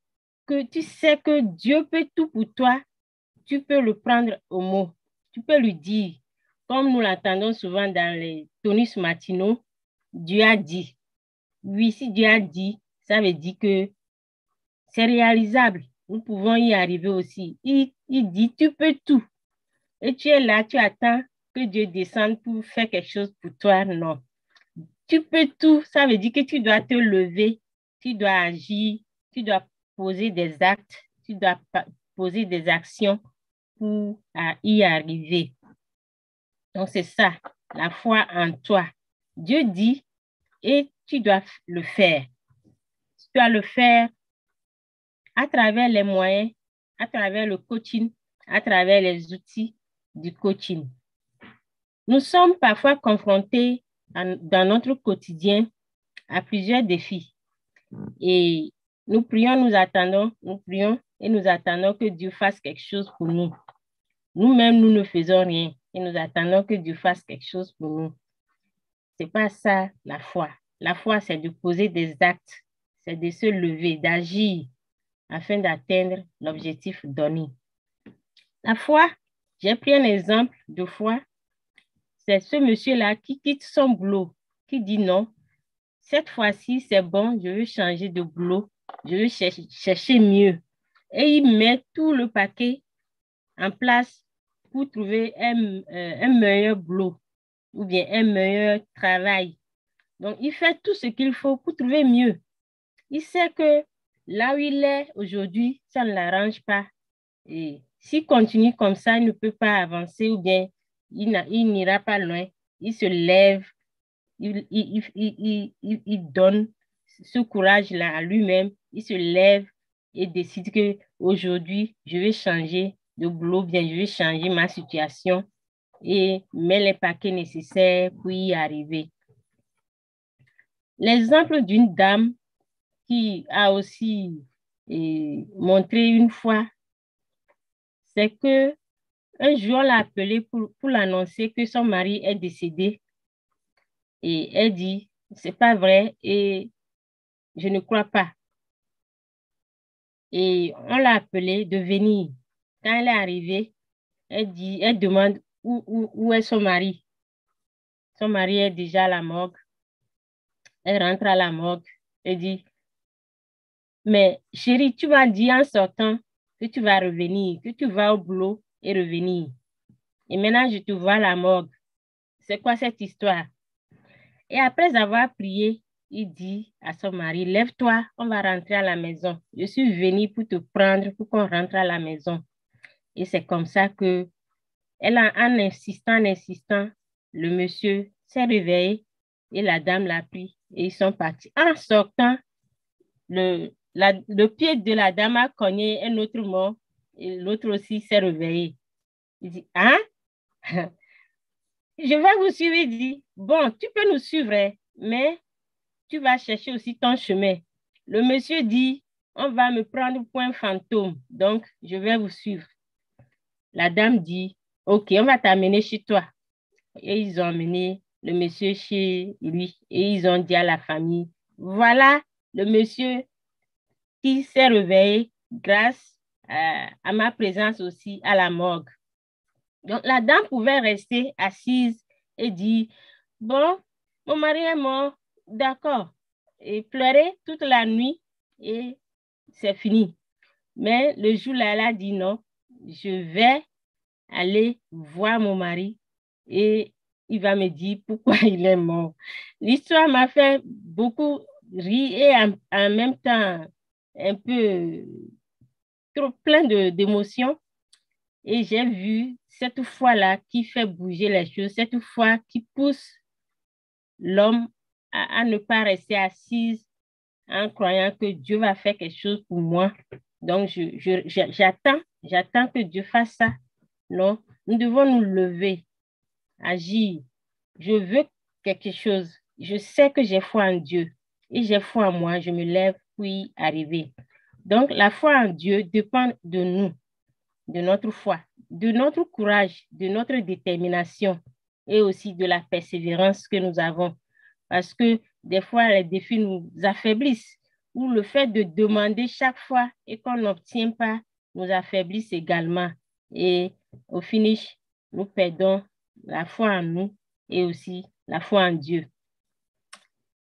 que tu sais que Dieu peut tout pour toi, tu peux le prendre au mot. Tu peux lui dire, comme nous l'entendons souvent dans les tonus matinaux, Dieu a dit. Oui, si Dieu a dit, ça veut dire que c'est réalisable. Nous pouvons y arriver aussi. Il dit, tu peux tout. Et tu es là, tu attends que Dieu descende pour faire quelque chose pour toi. Non. Tu peux tout. Ça veut dire que tu dois te lever, tu dois agir, tu dois poser des actes, tu dois poser des actions pour y arriver. Donc, c'est ça, la foi en toi. Dieu dit et tu dois le faire. Tu dois le faire à travers les moyens, à travers le coaching, à travers les outils du coaching. Nous sommes parfois confrontés dans notre quotidien à plusieurs défis. Et nous prions, nous prions et nous attendons que Dieu fasse quelque chose pour nous. Nous-mêmes, nous ne faisons rien et nous attendons que Dieu fasse quelque chose pour nous. Ce n'est pas ça la foi. La foi, c'est de poser des actes, c'est de se lever, d'agir afin d'atteindre l'objectif donné. La foi, j'ai pris un exemple de foi. C'est ce monsieur-là qui quitte son boulot, qui dit non, cette fois-ci, c'est bon, je veux changer de boulot, je veux chercher mieux. Et il met tout le paquet en place pour trouver un meilleur boulot ou bien un meilleur travail. Donc, il fait tout ce qu'il faut pour trouver mieux. Il sait que là où il est aujourd'hui, ça ne l'arrange pas. Et s'il continue comme ça, il ne peut pas avancer ou bien il n'ira pas loin. Il se lève, il donne ce courage-là à lui-même. Il se lève et décide qu'aujourd'hui, je vais changer de boulot, bien je vais changer ma situation et met les paquets nécessaires pour y arriver. L'exemple d'une dame qui a aussi montré une fois, c'est que un jour, on l'a appelée pour l'annoncer que son mari est décédé. Et elle dit, c'est pas vrai et je ne crois pas. Et on l'a appelée de venir. Quand elle est arrivée, elle demande où est son mari. Son mari est déjà à la morgue. Elle rentre à la morgue et dit, mais chérie, tu m'as dit en sortant que tu vas revenir, que tu vas au boulot et revenir. Et maintenant, je te vois à la morgue. C'est quoi cette histoire? Et après avoir prié, il dit à son mari, lève-toi, on va rentrer à la maison. Je suis venue pour te prendre, pour qu'on rentre à la maison. Et c'est comme ça que, en insistant, le monsieur s'est réveillé et la dame l'a pris et ils sont partis. En sortant, le pied de la dame a cogné un autre mort et l'autre aussi s'est réveillé. Il dit, hein? Je vais vous suivre. Il dit, bon, tu peux nous suivre, mais tu vas chercher aussi ton chemin. Le monsieur dit, on va me prendre pour un fantôme, donc je vais vous suivre. La dame dit, ok, on va t'amener chez toi. Et ils ont amené le monsieur chez lui et ils ont dit à la famille, voilà le monsieur qui s'est réveillé grâce à ma présence aussi à la morgue. Donc, la dame pouvait rester assise et dire, bon, mon mari est mort, d'accord. Et pleurer toute la nuit et c'est fini. Mais le jour-là, elle a dit non, je vais aller voir mon mari et il va me dire pourquoi il est mort. L'histoire m'a fait beaucoup rire et en même temps un peu trop plein d'émotions. Et j'ai vu cette foi-là qui fait bouger les choses, cette foi qui pousse l'homme à ne pas rester assise en croyant que Dieu va faire quelque chose pour moi. Donc, j'attends que Dieu fasse ça. Non, nous devons nous lever, agir. Je veux quelque chose. Je sais que j'ai foi en Dieu et j'ai foi en moi. Je me lève pour y arriver. Donc, la foi en Dieu dépend de nous, de notre foi, de notre courage, de notre détermination et aussi de la persévérance que nous avons. Parce que des fois, les défis nous affaiblissent. où le fait de demander chaque fois et qu'on n'obtient pas nous affaiblisse également. Et au finish, nous perdons la foi en nous et aussi la foi en Dieu.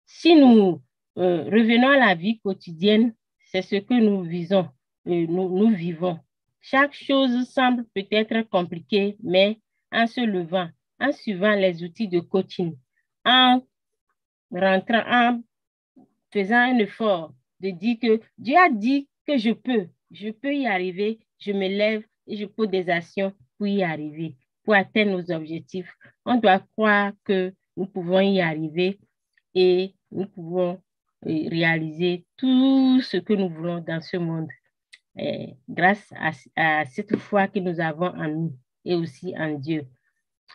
Si nous revenons à la vie quotidienne, c'est ce que nous visons, nous vivons. Chaque chose semble peut-être compliquée, mais en se levant, en suivant les outils de coaching, en rentrant, en faisant un effort de dire que Dieu a dit que je peux y arriver, je me lève et je pose des actions pour y arriver, pour atteindre nos objectifs. On doit croire que nous pouvons y arriver et nous pouvons réaliser tout ce que nous voulons dans ce monde grâce à cette foi que nous avons en nous et aussi en Dieu.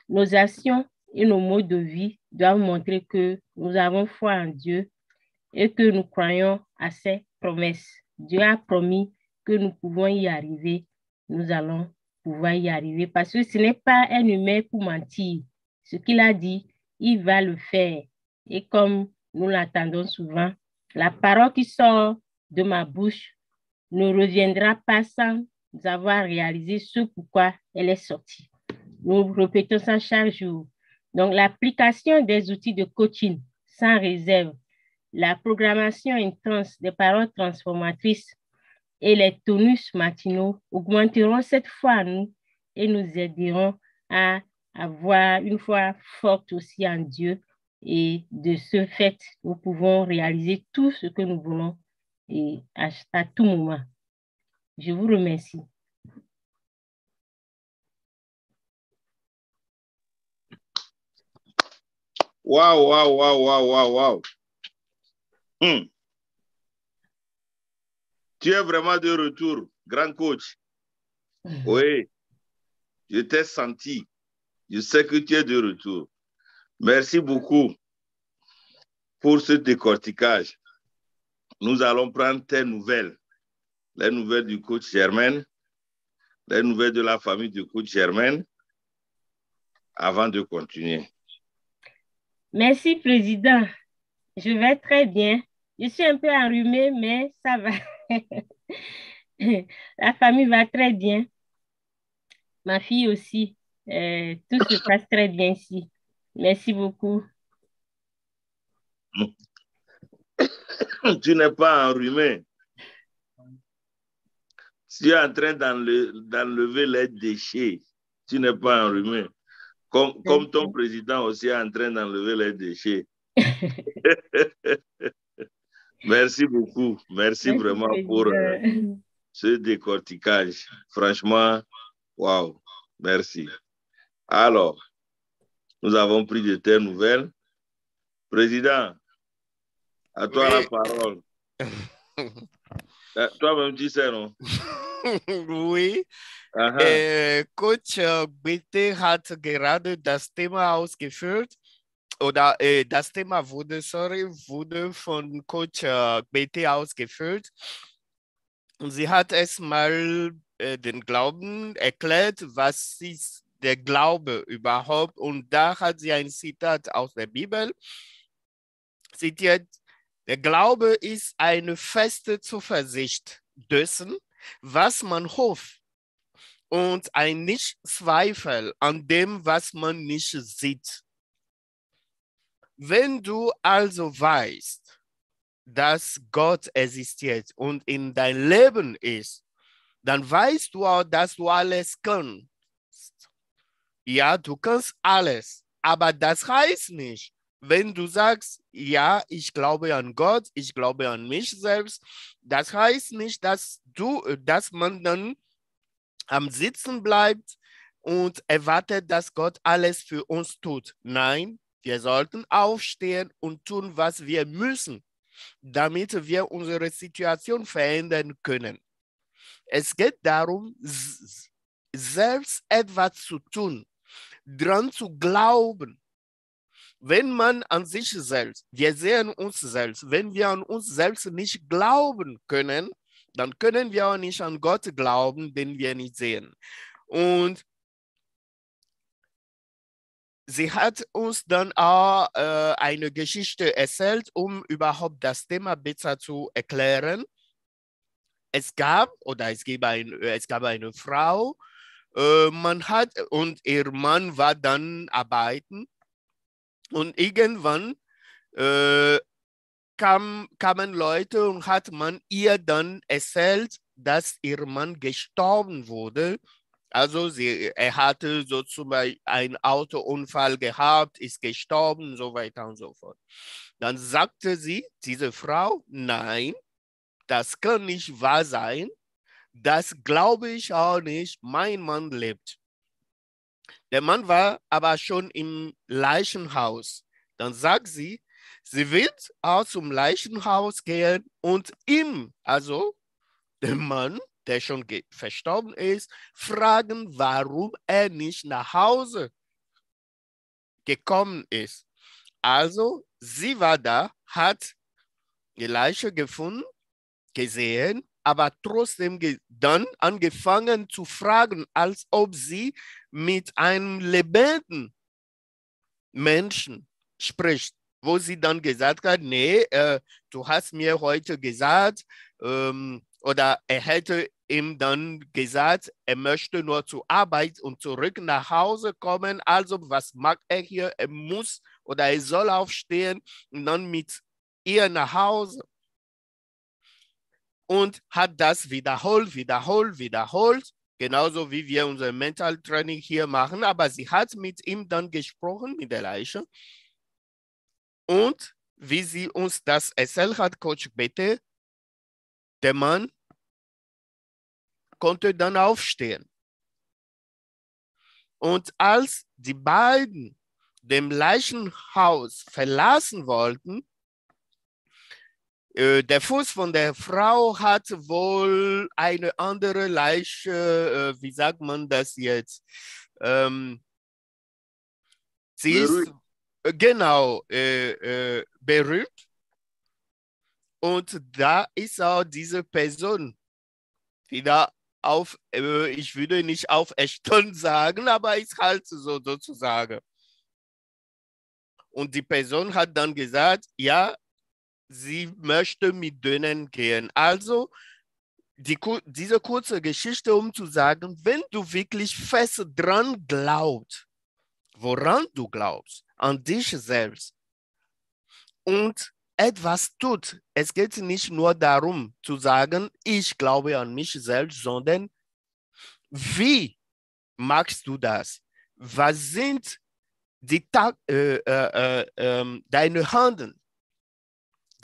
Nos actions et nos modes de vie doivent montrer que nous avons foi en Dieu et que nous croyons à ses promesses. Dieu a promis que nous pouvons y arriver. Nous allons pouvoir y arriver parce que ce n'est pas un humain pour mentir. Ce qu'il a dit, il va le faire. Et comme nous l'attendons souvent, la parole qui sort de ma bouche ne reviendra pas sans avoir réalisé ce pourquoi elle est sortie. Nous répétons ça chaque jour. Donc, l'application des outils de coaching sans réserve, la programmation intense des paroles transformatrices et les tonus matinaux augmenteront cette foi en nous et nous aideront à avoir une foi forte aussi en Dieu. Et de ce fait, nous pouvons réaliser tout ce que nous voulons et à tout moment. Je vous remercie. Waouh. Tu es vraiment de retour, grand coach. Oui, je t'ai senti. Je sais que tu es de retour. Merci beaucoup pour ce décortiquage. Nous allons prendre tes nouvelles, les nouvelles du coach Germaine, les nouvelles de la famille du coach Germaine, avant de continuer. Merci, Président. Je vais très bien. Je suis un peu enrhumée, mais ça va. La famille va très bien. Ma fille aussi. Tout se passe très bien ici. Merci beaucoup. Tu n'es pas enrhumé. Tu es en train d'enlever les déchets. Tu n'es pas enrhumé. Comme ton président aussi est en train d'enlever les déchets. Merci beaucoup. Merci vraiment pour ce décortiquage. Franchement, waouh. Merci. Alors, nous avons pris de tes nouvelles. Président, à toi la parole. Toi-même, tu sais, non? Oui. Coach Bete hat gerade das Thema ausgeführt. Oder das Thema wurde von Coach Bete ausgeführt. Und sie hat erstmal den Glauben erklärt, was ist der Glaube überhaupt. Und da hat sie ein Zitat aus der Bibel zitiert: Der Glaube ist eine feste Zuversicht dessen, was man hofft, und ein Nichtzweifel an dem, was man nicht sieht. Wenn du also weißt, dass Gott existiert und in dein Leben ist, dann weißt du auch, dass du alles kannst. Ja, du kannst alles, aber das heißt nicht, wenn du sagst, ja, ich glaube an Gott, ich glaube an mich selbst, das heißt nicht, dass man dann am Sitzen bleibt und erwartet, dass Gott alles für uns tut. Nein, wir sollten aufstehen und tun, was wir müssen, damit wir unsere Situation verändern können. Es geht darum, selbst etwas zu tun, dran zu glauben. Wenn man an sich selbst, wir sehen uns selbst, wenn wir an uns selbst nicht glauben können, dann können wir auch nicht an Gott glauben, den wir nicht sehen. Und sie hat uns dann auch eine Geschichte erzählt, um überhaupt das Thema besser zu erklären. Es gab eine Frau, und ihr Mann war dann arbeiten und irgendwann kamen Leute und hat man ihr dann erzählt, dass ihr Mann gestorben wurde. Also er hatte so zum Beispiel einen Autounfall gehabt, ist gestorben, so weiter und so fort. Dann sagte diese Frau, nein, das kann nicht wahr sein. Das glaube ich auch nicht. Mein Mann lebt. Der Mann war aber schon im Leichenhaus. Dann sagt sie wird auch zum Leichenhaus gehen und ihm, also dem Mann, der schon verstorben ist, fragen, warum er nicht nach Hause gekommen ist. Also sie war da, hat die Leiche gefunden, gesehen, aber trotzdem dann angefangen zu fragen, als ob sie mit einem lebenden Menschen spricht, wo sie dann gesagt hat, nee, du hast mir heute gesagt, oder er hätte ihm dann gesagt, er möchte nur zur Arbeit und zurück nach Hause kommen, also was macht er hier? Er muss oder er soll aufstehen und dann mit ihr nach Hause. Und hat das wiederholt, genauso wie wir unser Mental Training hier machen, aber sie hat mit ihm dann gesprochen, mit der Leiche. Und wie sie uns das erzählt hat, Coach Bette, der Mann konnte dann aufstehen. Und als die beiden dem Leichenhaus verlassen wollten, der Fuß von der Frau hat wohl eine andere Leiche, wie sagt man das jetzt? Sie ist genau berührt. Und da ist auch diese Person wieder ich würde nicht auferstanden sagen, aber ist halt so sozusagen. Und die Person hat dann gesagt, ja, sie möchte mit denen gehen. Also diese kurze Geschichte, um zu sagen, wenn du wirklich fest dran glaubst, woran du glaubst, an dich selbst und etwas tut, es geht nicht nur darum zu sagen, ich glaube an mich selbst, sondern wie machst du das? Was sind deine Handlungen?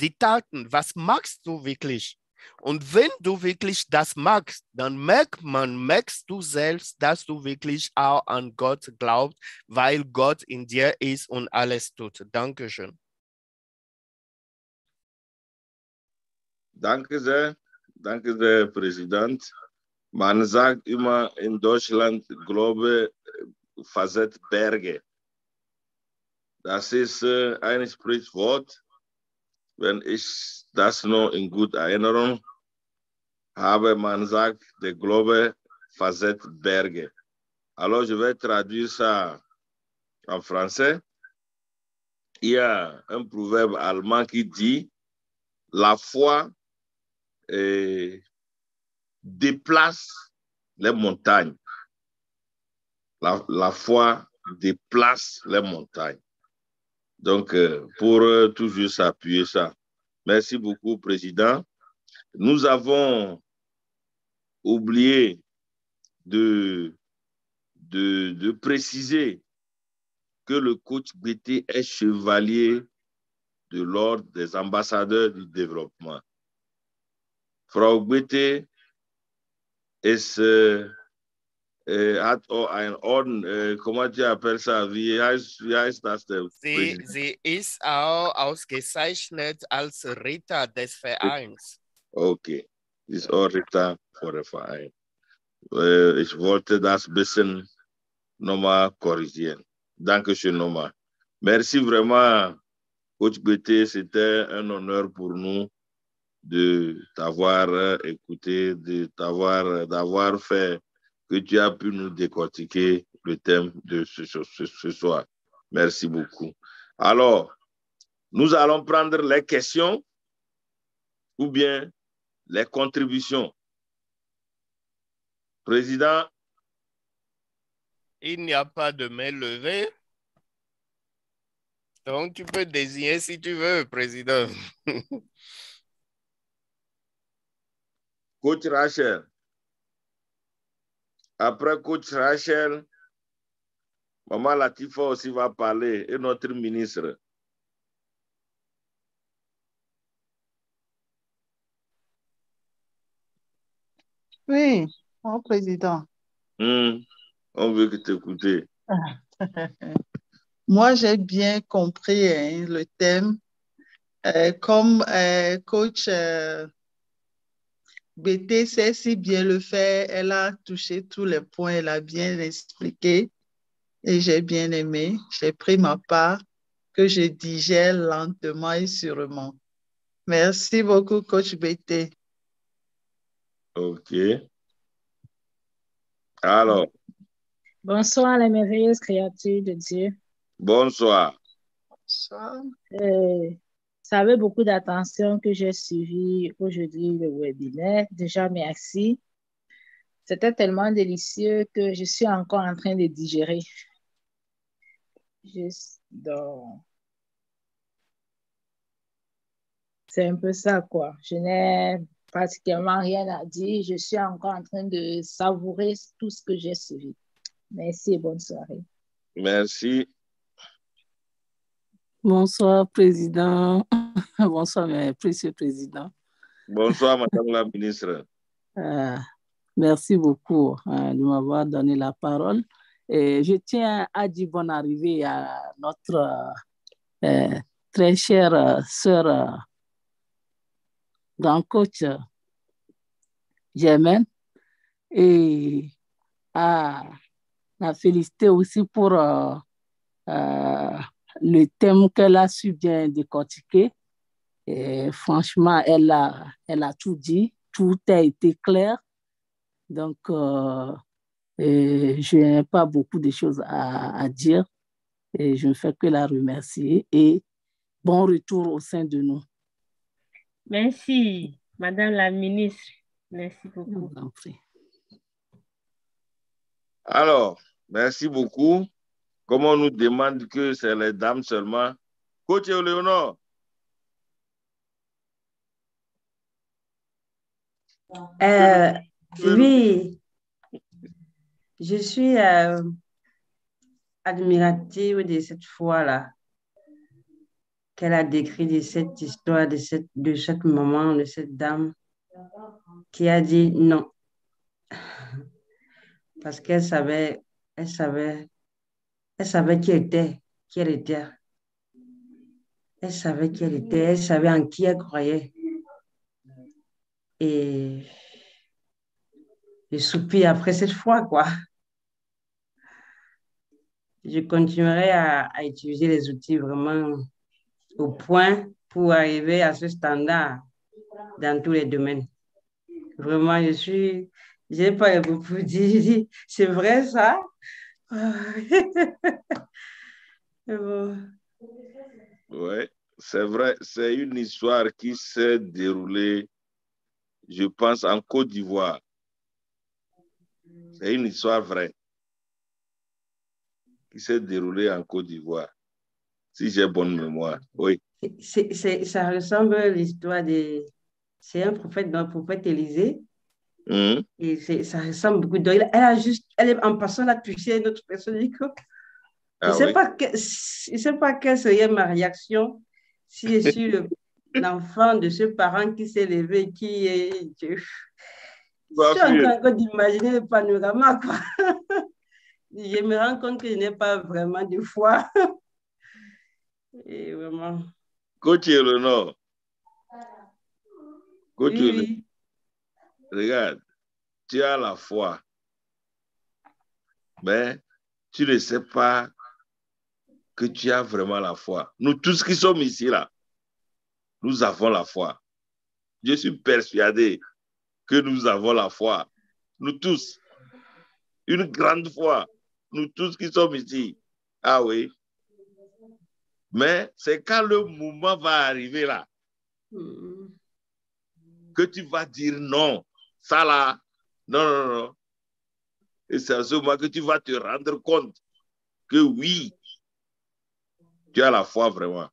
Die Taten, was machst du wirklich? Und wenn du wirklich das magst, dann merkst du selbst, dass du wirklich auch an Gott glaubst, weil Gott in dir ist und alles tut. Dankeschön. Danke sehr, Präsident. Man sagt immer in Deutschland, Glaube versetzt Berge. Das ist ein Sprichwort. Wenn ich das noch in guter Erinnerung habe, man sagt, der Glaube versetzt Berge. Alors, je vais traduire ça en français. Il y a un proverbe allemand qui dit, la foi déplace les montagnes. La foi déplace les montagnes. Donc, pour toujours s'appuyer ça. Merci beaucoup, Président. Nous avons oublié de préciser que le coach BT est chevalier de l'ordre des ambassadeurs du développement. Frau BT hat auch einen Orden, comment tu appelles ça? Wie heißt das? Sie ist auch ausgezeichnet als Ritter des Vereins. Okay, sie ist auch Ritter für den Verein. Ich wollte das ein bisschen nochmal korrigieren. Dankeschön nochmal. Merci vraiment, Coach BT. C'était un honneur pour nous de t'avoir écouté, d'avoir fait que tu as pu nous décortiquer le thème de ce soir. Merci beaucoup. Alors, nous allons prendre les questions ou bien les contributions. Président. Il n'y a pas de main levée. Donc, tu peux désigner si tu veux, président. Coach Rachel. Après Coach Rachel, Maman Latifa aussi va parler et notre ministre. Oui, mon président. On veut que t'écouter. Moi, j'ai bien compris le thème. Comme coach BT sait si bien le faire, elle a touché tous les points, elle a bien expliqué et j'ai bien aimé. J'ai pris ma part que je digère lentement et sûrement. Merci beaucoup, coach BT. OK. Alors. Bonsoir, les merveilleuses créatures de Dieu. Bonsoir. Bonsoir. Ça avait beaucoup d'attention que j'ai suivi aujourd'hui le webinaire. Déjà, merci. C'était tellement délicieux que je suis encore en train de digérer. C'est un peu ça, quoi. Je n'ai pratiquement rien à dire. Je suis encore en train de savourer tout ce que j'ai suivi. Merci et bonne soirée. Merci. Bonsoir, Président. Bonsoir, mes précieux présidents. Bonsoir, Madame la ministre. Merci beaucoup de m'avoir donné la parole. Et je tiens à dire bonne arrivée à notre très chère sœur grand coach Germaine et à la féliciter aussi pour le thème qu'elle a su bien décortiquer. Et franchement, elle a tout dit, tout a été clair. Donc, je n'ai pas beaucoup de choses à dire et je ne fais que la remercier et bon retour au sein de nous. Merci, Madame la ministre. Merci beaucoup. Je vous en prie. Alors, merci beaucoup. Comme on nous demande que c'est les dames seulement. Coach Léonore. Oui, je suis admirative de cette foi-là qu'elle a décrit de cette histoire, de cette maman, de cette dame qui a dit non. Parce qu'elle savait qui elle était. Elle savait qui elle était, elle savait en qui elle croyait. Et je soupire après cette foi, quoi. Je continuerai à utiliser les outils vraiment au point pour arriver à ce standard dans tous les domaines. Vraiment, je n'ai pas beaucoup dit, c'est vrai ça? Oui, c'est vrai, c'est une histoire qui s'est déroulée, je pense, en Côte d'Ivoire. C'est une histoire vraie qui s'est déroulée en Côte d'Ivoire, si j'ai bonne mémoire. Oui. Ça ressemble à l'histoire de... C'est un prophète, dans le prophète Élisée. Et ça ressemble beaucoup. Donc, elle est en passant à toucher une autre personne. Je ne sais pas quelle serait ma réaction si je suis l'enfant de ce parent qui s'est levé, qui est... Je suis en train d'imaginer le panorama, quoi. Je me rends compte que je n'ai pas vraiment de foi. Et vraiment... Coach Eleanor. Oui. Regarde, tu as la foi, mais tu ne sais pas que tu as vraiment la foi. Nous tous qui sommes ici, là, nous avons la foi. Je suis persuadé que nous avons la foi. Nous tous. Une grande foi. Nous tous qui sommes ici. Ah oui. Mais c'est quand le moment va arriver là que tu vas dire non. Ça là, non, non, non. Et c'est à ce moment que tu vas te rendre compte que oui, tu as la foi vraiment.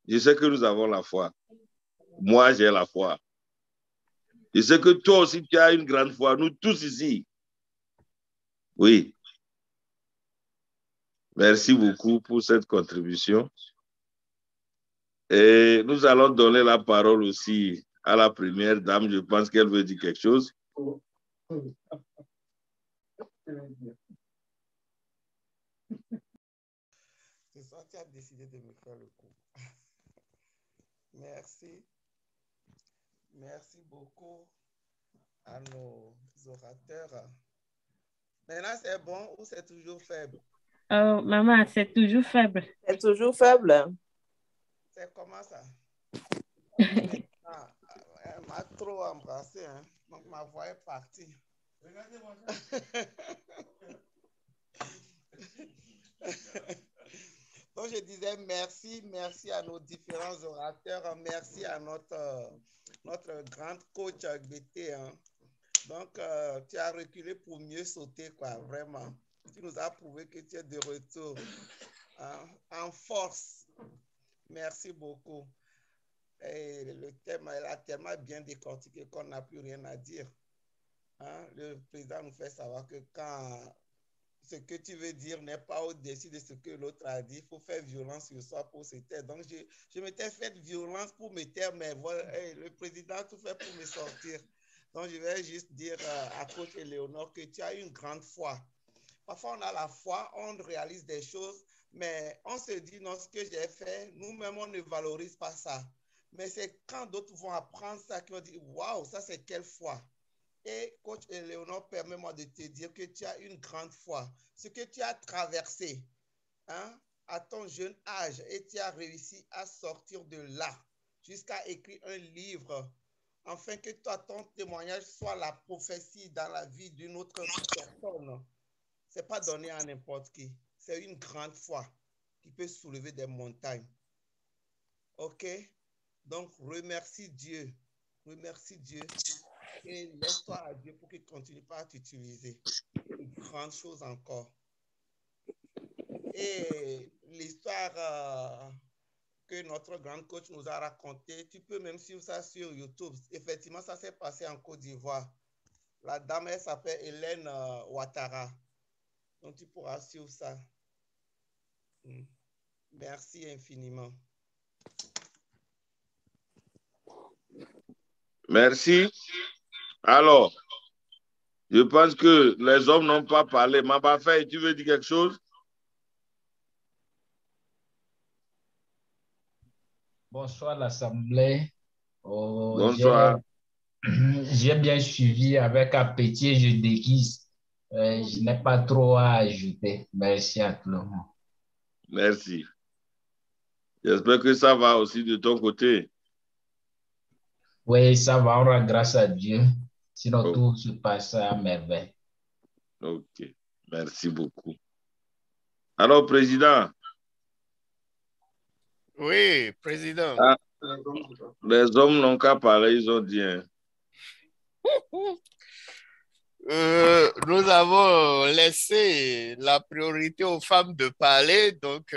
Je sais que nous avons la foi. Moi, j'ai la foi. Je sais que toi aussi, tu as une grande foi. Nous tous ici. Oui. Merci beaucoup pour cette contribution. Et nous allons donner la parole aussi à la première dame. Je pense qu'elle veut dire quelque chose. C'est ça, tu as décidé de me faire le coup. Merci. Merci beaucoup à nos orateurs. Maintenant, c'est bon ou c'est toujours faible? Oh, maman, c'est toujours faible. C'est toujours faible. C'est comment ça? Elle m'a trop embrassé, hein? Donc ma voix est partie. Regardez-moi ça. Donc je disais merci à nos différents orateurs, merci à notre grande coach BT. Hein. Donc tu as reculé pour mieux sauter, quoi, vraiment. Tu nous as prouvé que tu es de retour en force. Merci beaucoup. Et le thème, elle a tellement bien décortiqué qu'on n'a plus rien à dire. Hein? Le président nous fait savoir que quand ce que tu veux dire n'est pas au-dessus de ce que l'autre a dit, il faut faire violence sur soi pour se taire. Donc, je m'étais fait violence pour me taire, mais voilà, le président a tout fait pour me sortir. Donc, je vais juste dire à coach Éléonore que tu as une grande foi. Parfois, on a la foi, on réalise des choses, mais on se dit, non, ce que j'ai fait, nous-mêmes, on ne valorise pas ça. Mais c'est quand d'autres vont apprendre ça qu'ils vont dire, waouh, ça c'est quelle foi. Et coach Éléonore, permets-moi de te dire que tu as une grande foi. Ce que tu as traversé hein, à ton jeune âge et tu as réussi à sortir de là jusqu'à écrire un livre afin que toi, ton témoignage soit la prophétie dans la vie d'une autre personne. Ce n'est pas donné à n'importe qui. C'est une grande foi qui peut soulever des montagnes. OK? Donc, remercie Dieu. Remercie Dieu. Et laisse-toi à Dieu pour qu'il continue pas à t'utiliser. Une grande chose encore. Et l'histoire que notre grand coach nous a racontée, tu peux même suivre ça sur YouTube. Effectivement, ça s'est passé en Côte d'Ivoire. La dame, elle s'appelle Hélène Ouattara. Donc, tu pourras suivre ça. Merci infiniment. Merci. Alors, je pense que les hommes n'ont pas parlé. Mabafé, tu veux dire quelque chose? Bonsoir l'Assemblée. Bonsoir. J'ai bien suivi avec appétit, je déguise. Je n'ai pas trop à ajouter. Merci à tout le monde. Merci. J'espère que ça va aussi de ton côté. Oui, ça va, on rend grâce à Dieu. Sinon, tout se passe à merveille. OK. Merci beaucoup. Alors, Président. Oui, Président. Ah, les hommes n'ont qu'à parler, ils ont dit. Hein. Nous avons laissé la priorité aux femmes de parler, donc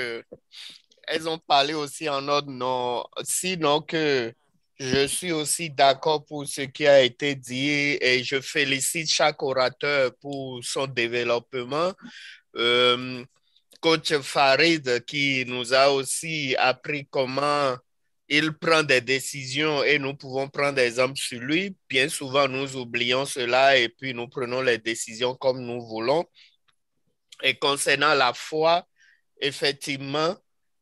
elles ont parlé aussi en ordre, non, sinon que je suis aussi d'accord pour ce qui a été dit et je félicite chaque orateur pour son développement. Coach Farid qui nous a aussi appris comment il prend des décisions et nous pouvons prendre des exemples sur lui. Bien souvent, nous oublions cela et puis nous prenons les décisions comme nous voulons. Et concernant la foi, effectivement,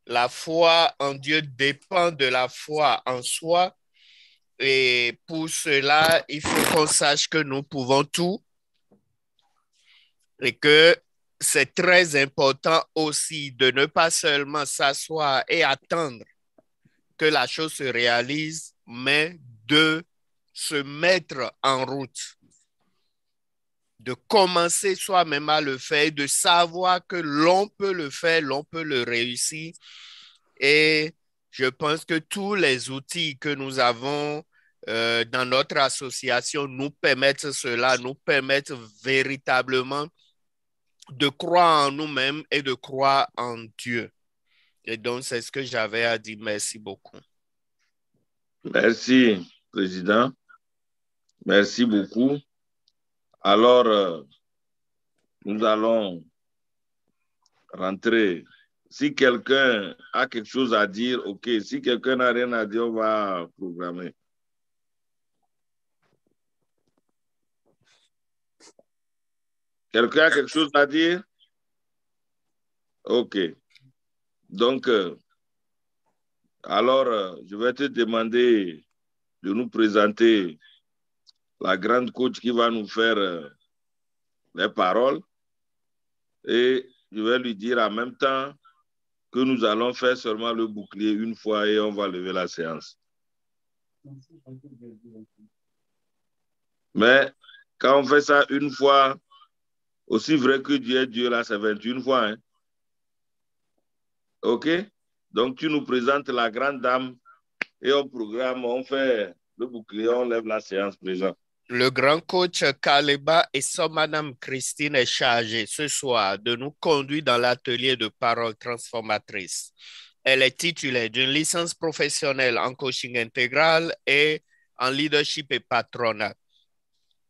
la foi en Dieu dépend de la foi en soi. Et pour cela, il faut qu'on sache que nous pouvons tout et que c'est très important aussi de ne pas seulement s'asseoir et attendre que la chose se réalise, mais de se mettre en route. de commencer soi-même à le faire, de savoir que l'on peut le faire, l'on peut le réussir. Et je pense que tous les outils que nous avons dans notre association nous permettent cela, nous permettent véritablement de croire en nous-mêmes et de croire en Dieu. Et donc, c'est ce que j'avais à dire. Merci beaucoup. Merci, Président. Merci beaucoup. Alors, nous allons rentrer. Si quelqu'un a quelque chose à dire, OK. Si quelqu'un n'a rien à dire, on va programmer. Quelqu'un a quelque chose à dire? OK. Donc, alors, je vais te demander de nous présenter la grande coach qui va nous faire les paroles. Et je vais lui dire en même temps que nous allons faire seulement le bouclier une fois et on va lever la séance. Mais quand on fait ça une fois, aussi vrai que Dieu est Dieu, là, c'est 21 fois. Hein? OK? Donc, tu nous présentes la grande dame et on programme, on fait le bouclier, on lève la séance présente. Le grand coach Kaleba et sa madame Christine est chargée ce soir de nous conduire dans l'atelier de parole transformatrice. Elle est titulaire d'une licence professionnelle en coaching intégral et en leadership et patronat.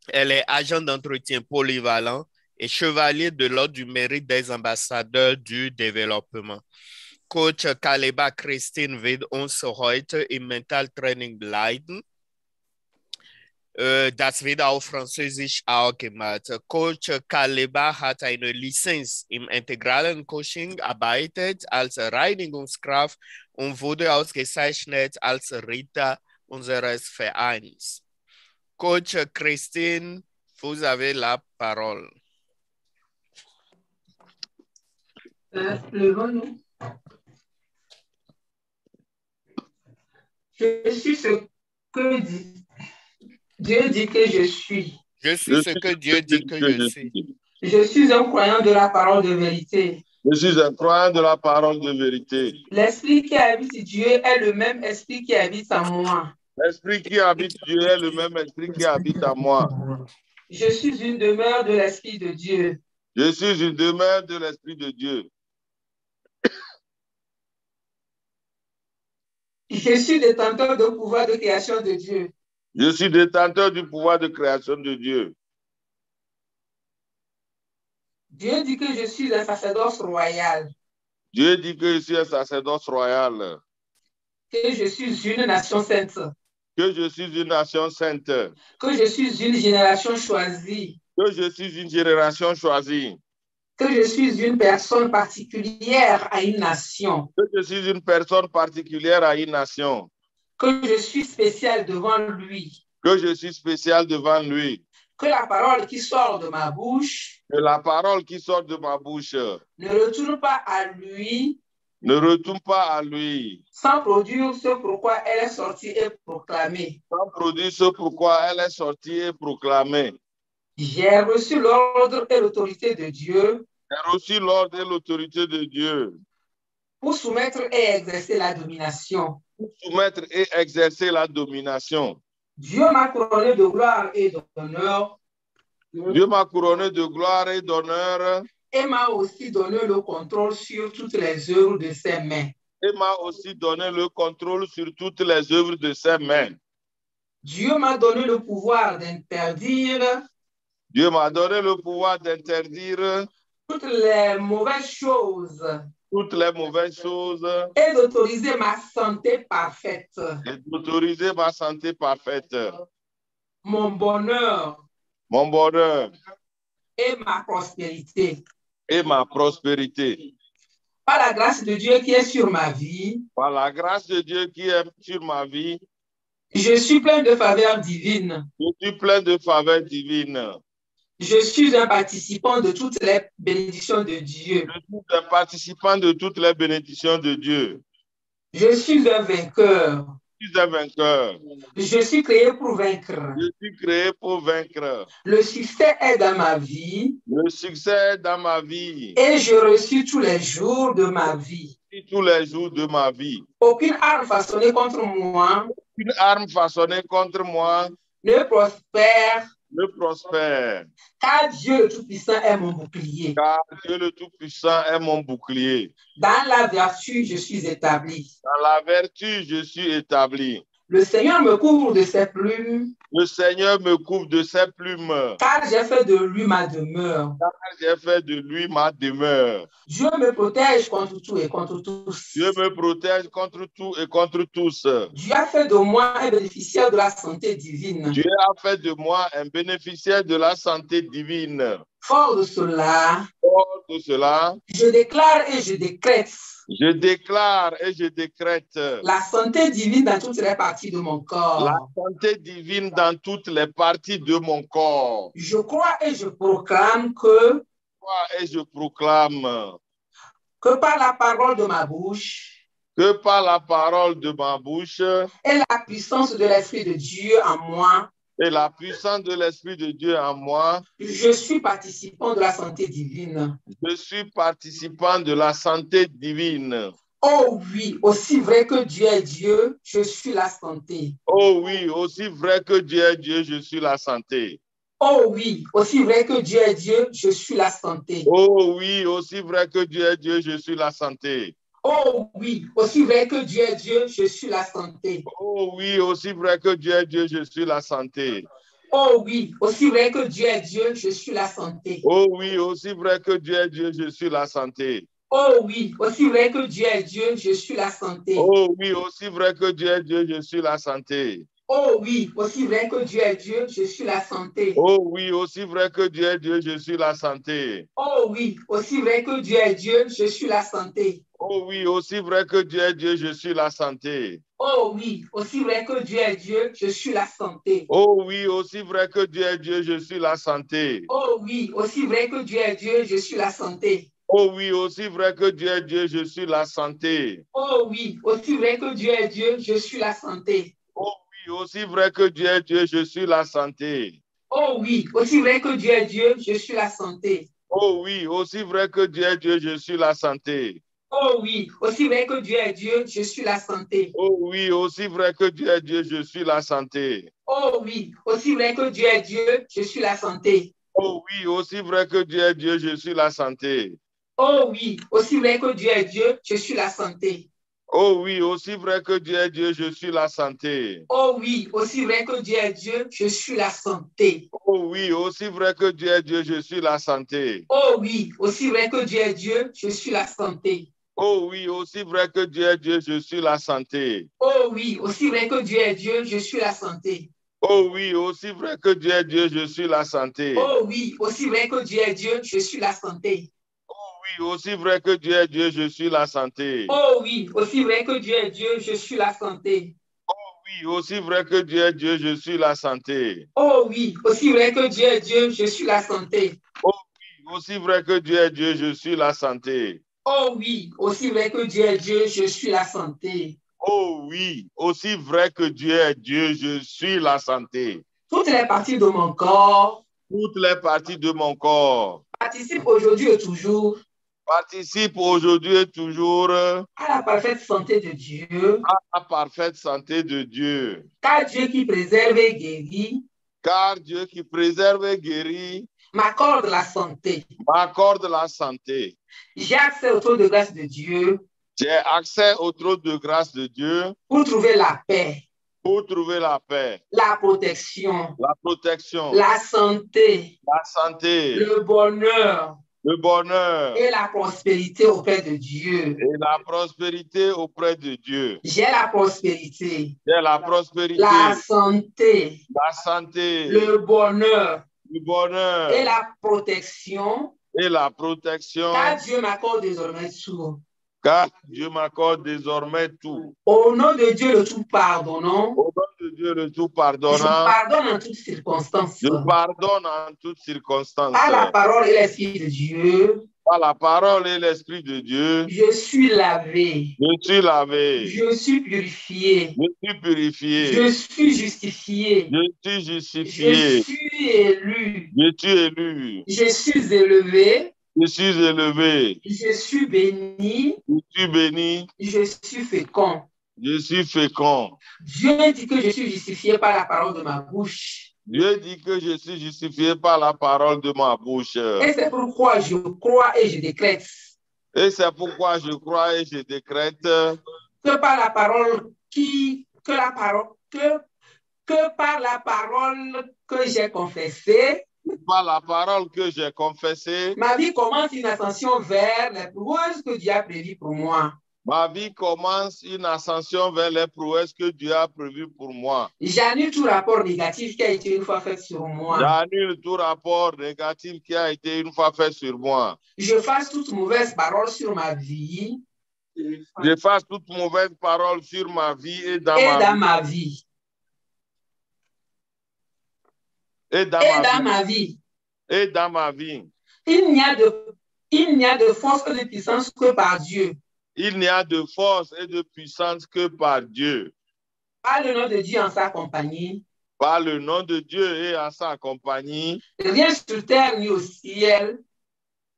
Elle est agent d'entretien polyvalent et chevalier de l'ordre du mérite des ambassadeurs du développement. Coach Kaleba Christine wird uns heute im Mental Training leiten. Das wird auf Französisch auch gemacht. Coach Kaleba hat eine Lizenz im integralen Coaching, arbeitet als Reinigungskraft und wurde ausgezeichnet als Ritter unseres Vereins. Coach Christine, vous avez la parole. Je suis ce que Dieu dit que je suis. Je suis ce que Dieu dit que je suis. Je suis un croyant de la parole de vérité. Je suis un croyant de la parole de vérité. L'esprit qui habite Dieu est le même esprit qui habite en moi. L'esprit qui habite Dieu est le même esprit qui habite en moi. Je suis une demeure de l'esprit de Dieu. Je suis une demeure de l'esprit de Dieu. Je suis détenteur du pouvoir de création de Dieu. Je suis détenteur du pouvoir de création de Dieu. Dieu dit que je suis un sacerdoce royal. Dieu dit que je suis un sacerdoce royal. Que je suis une nation sainte. Que je suis une nation sainte. Que je suis une génération choisie. Que je suis une génération choisie. Que je suis une personne particulière à une nation. Que je suis une personne particulière à une nation. Que je suis spécial devant lui. Que je suis spécial devant lui. Que la parole qui sort de ma bouche. Que la parole qui sort de ma bouche. Ne retourne pas à lui. Ne retourne pas à lui. Sans produire ce pourquoi elle est sortie et proclamée. Sans produire ce pourquoi elle est sortie et proclamée. J'ai reçu l'ordre et l'autorité de Dieu. J'ai reçu l'ordre et l'autorité de Dieu. Pour soumettre et exercer la domination. Pour soumettre et exercer la domination. Dieu m'a couronné de gloire et d'honneur. Dieu m'a couronné de gloire et d'honneur. Et m'a aussi donné le contrôle sur toutes les œuvres de ses mains. Et m'a aussi donné le contrôle sur toutes les œuvres de ses mains. Dieu m'a donné le pouvoir d'interdire. Dieu m'a donné le pouvoir d'interdire toutes les mauvaises choses. Toutes les mauvaises choses. Et d'autoriser ma santé parfaite. Et d'autoriser ma santé parfaite. Mon bonheur. Mon bonheur. Et ma prospérité. Et ma prospérité. Par la grâce de Dieu qui est sur ma vie. Par la grâce de Dieu qui est sur ma vie. Je suis plein de faveurs divines. Je suis plein de faveurs divines. Je suis un participant de toutes les bénédictions de Dieu. Je suis un participant de toutes les bénédictions de Dieu. Je suis un vainqueur. suis un vainqueur. Je suis créé pour vaincre. Je suis créé pour vaincre. Le succès est dans ma vie. Le succès est dans ma vie. Et je reçus tous les jours de ma vie. Tous les jours de ma vie. Aucune arme façonnée contre moi. Aucune arme façonnée contre moi. Ne prospère. Ne prospère. Car Dieu le Tout-Puissant est mon bouclier. Car Dieu le Tout-Puissant est mon bouclier. Dans la vertu, je suis établi. Dans la vertu, je suis établi. Le Seigneur me couvre de ses plumes. Le Seigneur me couvre de ses plumes. Car j'ai fait de lui ma demeure. Car j'ai fait de lui ma demeure. Dieu me protège contre tout et contre tous. Dieu me protège contre tout et contre tous. Dieu a fait de moi un bénéficiaire de la santé divine. Dieu a fait de moi un bénéficiaire de la santé divine. Fort de cela, je déclare et je décrète. Je déclare et je décrète la santé divine dans toutes les parties de mon corps. La santé divine dans toutes les parties de mon corps. Je crois et je proclame que par la parole de ma bouche, et la puissance de l'Esprit de Dieu en moi, je suis participant de la santé divine. Je suis participant de la santé divine. Oh oui, aussi vrai que Dieu est Dieu, je suis la santé. Oh oui, aussi vrai que Dieu est Dieu, je suis la santé. Oh oui, aussi vrai que Dieu est Dieu, je suis la santé. Oh oui, aussi vrai que Dieu est Dieu, je suis la santé. Oh oui, aussi vrai que Dieu est Dieu, je suis la santé. Oh oui, aussi vrai que Dieu est Dieu, je suis la santé. Oh oui, aussi vrai que Dieu est Dieu, je suis la santé. Oh oui, aussi vrai que Dieu est Dieu, je suis la santé. Oh oui, aussi vrai que Dieu est Dieu, je suis la santé. Oh oui, aussi vrai que Dieu est Dieu, je suis la santé. Oh oui, aussi vrai que Dieu est Dieu, je suis la santé. Oh oui, aussi vrai que Dieu est Dieu, je suis la santé. Oh oui, aussi vrai que Dieu est Dieu, je suis la santé. Oh oui, aussi vrai que Dieu est Dieu, je suis la santé. Oh oui, aussi vrai que Dieu est Dieu, je suis la santé. Oh oui, aussi vrai que Dieu est Dieu, je suis la santé. Oh oui, aussi vrai que Dieu est Dieu, je suis la santé. Oh oui, aussi vrai que Dieu est Dieu, je suis la santé. Oh oui, aussi vrai que Dieu est Dieu, je suis la santé. Oh oui, aussi vrai que Dieu est Dieu, je suis la santé. Oh oui, aussi vrai que Dieu est Dieu, je suis la santé. Oh oui, aussi vrai que Dieu est Dieu, je suis la santé. Oh oui, aussi vrai que Dieu est Dieu, je suis la santé. Oh oui, aussi vrai que Dieu est Dieu, je suis la santé. Oh oui, aussi vrai que Dieu est Dieu, je suis la santé. Oh oui, aussi vrai que Dieu est Dieu, je suis la santé. Oh oui, aussi vrai que Dieu est Dieu, je suis la santé. Oh oui, aussi vrai que Dieu est Dieu, je suis la santé. Oh oui, aussi vrai que Dieu est Dieu, je suis la santé. Oh oui, aussi vrai que Dieu est Dieu, je suis la santé. Oh oui, aussi vrai que Dieu est Dieu, je suis la santé. Oh oui, aussi vrai que Dieu est Dieu, je suis la santé. Oh oui, aussi vrai que Dieu est Dieu, je suis la santé. Oh oui, aussi vrai que Dieu est Dieu, je suis la santé. Oh oui, aussi vrai que Dieu est Dieu, je suis la santé. Oui, aussi vrai que Dieu est Dieu, je suis la santé. Oh oui, aussi vrai que Dieu est Dieu, je suis la santé. Oui, aussi vrai que Dieu est Dieu, je suis la santé. Oh oui, aussi vrai que Dieu est Dieu, je suis la santé. Oh oui, aussi vrai que Dieu est Dieu, je suis la santé. Oh oui, aussi vrai que Dieu est Dieu, je suis la santé. Oh oui, aussi vrai que Dieu est Dieu, je suis la santé. Toutes les parties de mon corps. Toutes les parties de mon corps. Participent aujourd'hui et toujours. Participe aujourd'hui et toujours à la parfaite santé de Dieu. À la parfaite santé de Dieu. Car Dieu qui préserve et guérit. Car Dieu qui préserve et guérit. M'accorde la santé. M'accorde la santé. J'ai accès au trône de grâce de Dieu. J'ai accès au trône de grâce de Dieu. Pour trouver la paix. Pour trouver la paix. La protection. La protection. La santé. La santé. Le bonheur. Le bonheur. Et la prospérité auprès de Dieu. Et la prospérité auprès de Dieu. J'ai la prospérité. J'ai la prospérité. La santé. La santé. Le bonheur. Le bonheur. Et la protection. Et la protection. Car Dieu m'accorde désormais tout. Car Dieu m'accorde désormais tout. Au nom de Dieu le tout pardonnant. Au nom de Dieu le tout pardonnant. Je pardonne en toutes circonstances. Je pardonne en toutes circonstances. Par la parole et l'Esprit de Dieu. Par la parole et l'Esprit de Dieu. Je suis lavé. Je suis lavé. Je suis purifié. Je suis purifié. Je suis justifié. Je suis justifié. Je suis élu. Je suis élu. Je suis élevé. Je suis élevé. Je suis béni. Je suis béni. Je suis fécond. Je suis fécond. Dieu dit que je suis justifié par la parole de ma bouche. Dieu dit que je suis justifié par la parole de ma bouche. Et c'est pourquoi je crois et je décrète. Et c'est pourquoi je crois et je décrète que par la parole par la parole que j'ai confessée. Par la parole que j'ai confessée. Ma vie commence une ascension vers les prouesses que Dieu a prévues pour moi. Ma vie commence une ascension vers les prouesses que Dieu a prévues pour moi. J'annule tout rapport négatif qui a été une fois fait sur moi. J'annule tout rapport négatif qui a été une fois fait sur moi. Je fasse toute mauvaise parole sur ma vie. Je fasse toute mauvaise parole sur ma vie et dans ma vie. Et dans ma vie. Et dans ma vie. Il n'y a de force et de puissance que par Dieu. Il n'y a de force et de puissance que par Dieu. Par le nom de Dieu en sa compagnie. Par le nom de Dieu et en sa compagnie. Rien sur terre ni au ciel.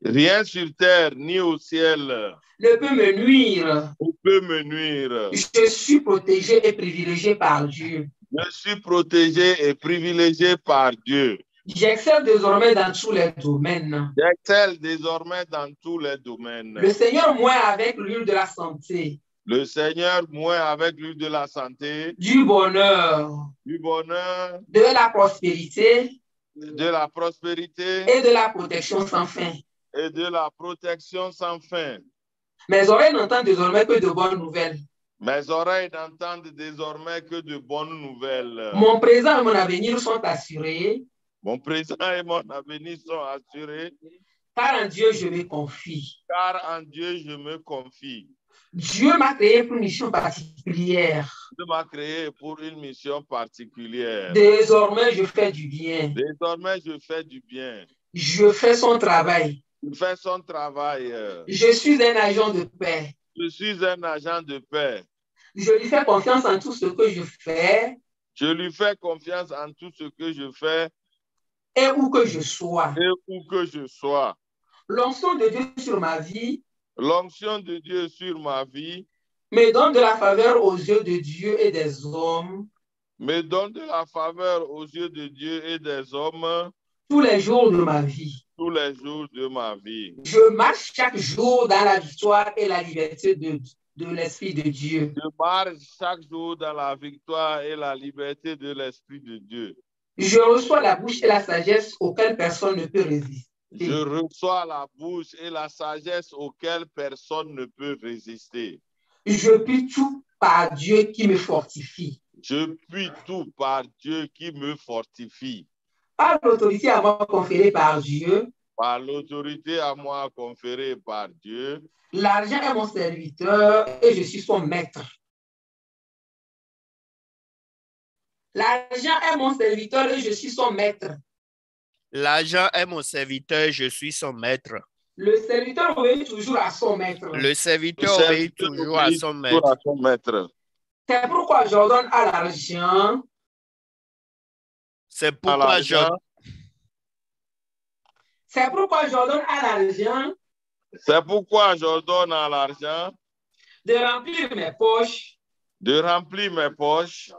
Rien sur terre ni au ciel ne peut me nuire. Ne peut me nuire. Je suis protégé et privilégié par Dieu. Je suis protégé et privilégié par Dieu. J'excelle désormais dans tous les domaines. J'excelle désormais dans tous les domaines. Le Seigneur m'oint avec l'huile de la santé. Le Seigneur m'oint avec l'huile de la santé. Du bonheur. Du bonheur. De la prospérité. De la prospérité. Et de la protection sans fin. Et de la protection sans fin. Mes oreilles n'entendent désormais que de bonnes nouvelles. Mes oreilles n'entendent désormais que de bonnes nouvelles. Mon présent et mon avenir sont assurés. Mon présent et mon avenir sont assurés. Car en Dieu, je me confie. Car en Dieu, je me confie. Dieu m'a créé pour une mission particulière. Dieu m'a créé pour une mission particulière. Désormais, je fais du bien. Désormais, je fais du bien. Je fais son travail. Il fait son travail. Je suis un agent de paix. Je suis un agent de paix. Je lui fais confiance en tout ce que je fais. Je lui fais confiance en tout ce que je fais. Et où que je sois. Et où que je sois. L'onction de Dieu sur ma vie. L'onction de Dieu sur ma vie. Me donne de la faveur aux yeux de Dieu et des hommes. Me donne de la faveur aux yeux de Dieu et des hommes. Tous les jours de ma vie. Tous les jours de ma vie. Je marche chaque jour dans la victoire et la liberté de l'Esprit de Dieu. Je marche chaque jour dans la victoire et la liberté de l'Esprit de Dieu. Je reçois la bouche et la sagesse auxquelles personne ne peut résister. Je reçois la bouche et la sagesse auxquelles personne ne peut résister. Je puis tout par Dieu qui me fortifie. Je puis tout par Dieu qui me fortifie. Par l'autorité à moi conférée par Dieu. Par l'autorité à moi conférée par Dieu. L'argent est mon serviteur et je suis son maître. L'argent est mon serviteur et je suis son maître. L'argent est mon serviteur, je suis son maître. Le serviteur obéit toujours à son maître. Le serviteur obéit toujours à son maître. C'est pourquoi j'ordonne à l'argent. C'est pourquoi j'ordonne. C'est pourquoi j'ordonne à l'argent. C'est pourquoi j'ordonne à l'argent. De remplir mes poches. De remplir mes poches.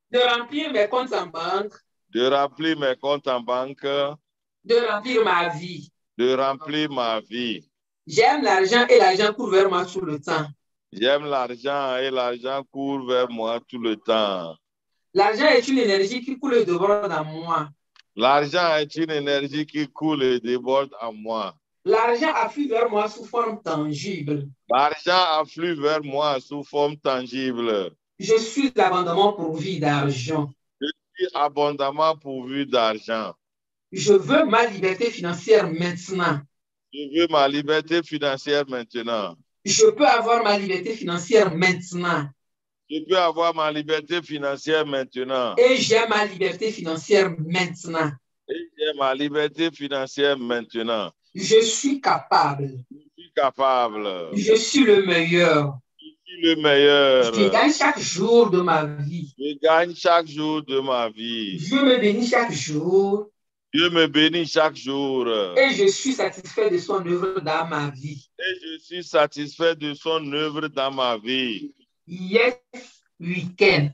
De remplir mes comptes en banque. De remplir mes comptes en banque. De remplir ma vie. De remplir ma vie. J'aime l'argent et l'argent court vers moi tout le temps. J'aime l'argent et l'argent court vers moi tout le temps. L'argent est une énergie qui coule et déborde en moi. L'argent est une énergie qui coule et déborde en moi. L'argent afflue vers moi sous forme tangible. L'argent afflue vers moi sous forme tangible. Je suis abondamment pourvu d'argent. Je suis abondamment pourvu d'argent. Je veux ma liberté financière maintenant. Je veux ma liberté financière maintenant. Je peux avoir ma liberté financière maintenant. Je peux avoir ma liberté financière maintenant. Et j'ai ma liberté financière maintenant. Et j'ai ma liberté financière maintenant. Je suis capable. Je suis capable. Je suis le meilleur. Je suis le meilleur. Je gagne chaque jour de ma vie. Je gagne chaque jour de ma vie. Dieu me bénit chaque jour. Dieu me bénit chaque jour. Et je suis satisfait de son œuvre dans ma vie. Et je suis satisfait de son œuvre dans ma vie. Yes, we can.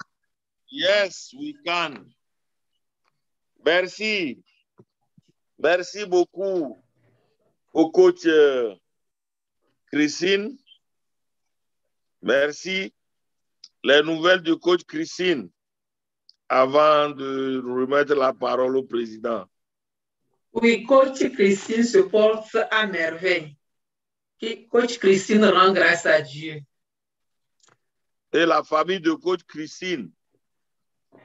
Yes, we can. Merci. Merci beaucoup au coach Christine. Merci. Les nouvelles du coach Christine avant de remettre la parole au président. Oui, coach Christine se porte à merveille. Coach Christine rend grâce à Dieu. Et la famille de coach Christine.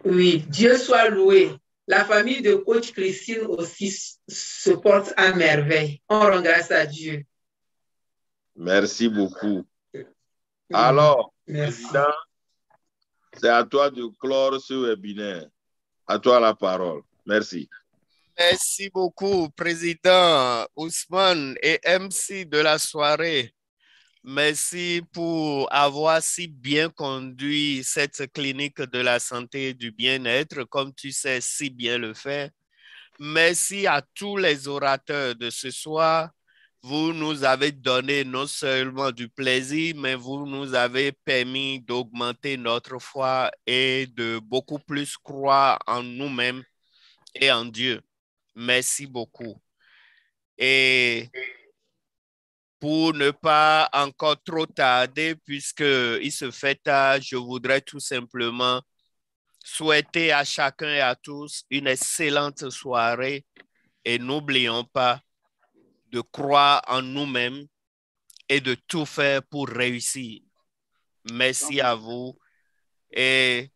Oui, Dieu soit loué. La famille de coach Christine aussi se porte à merveille. On rend grâce à Dieu. Merci beaucoup. Alors, merci. Président, c'est à toi de clore ce webinaire. À toi la parole. Merci. Merci beaucoup, Président Ousmane et MC de la soirée. Merci pour avoir si bien conduit cette clinique de la santé et du bien-être, comme tu sais si bien le faire. Merci à tous les orateurs de ce soir. Vous nous avez donné non seulement du plaisir, mais vous nous avez permis d'augmenter notre foi et de beaucoup plus croire en nous-mêmes et en Dieu. Merci beaucoup. Et pour ne pas encore trop tarder, puisqu'il se fait tard, je voudrais tout simplement souhaiter à chacun et à tous une excellente soirée et n'oublions pas de croire en nous-mêmes et de tout faire pour réussir. Merci à vous et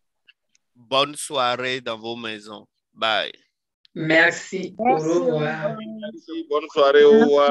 bonne soirée dans vos maisons. Bye. Merci. Au revoir. Merci. Bonne soirée. Au revoir.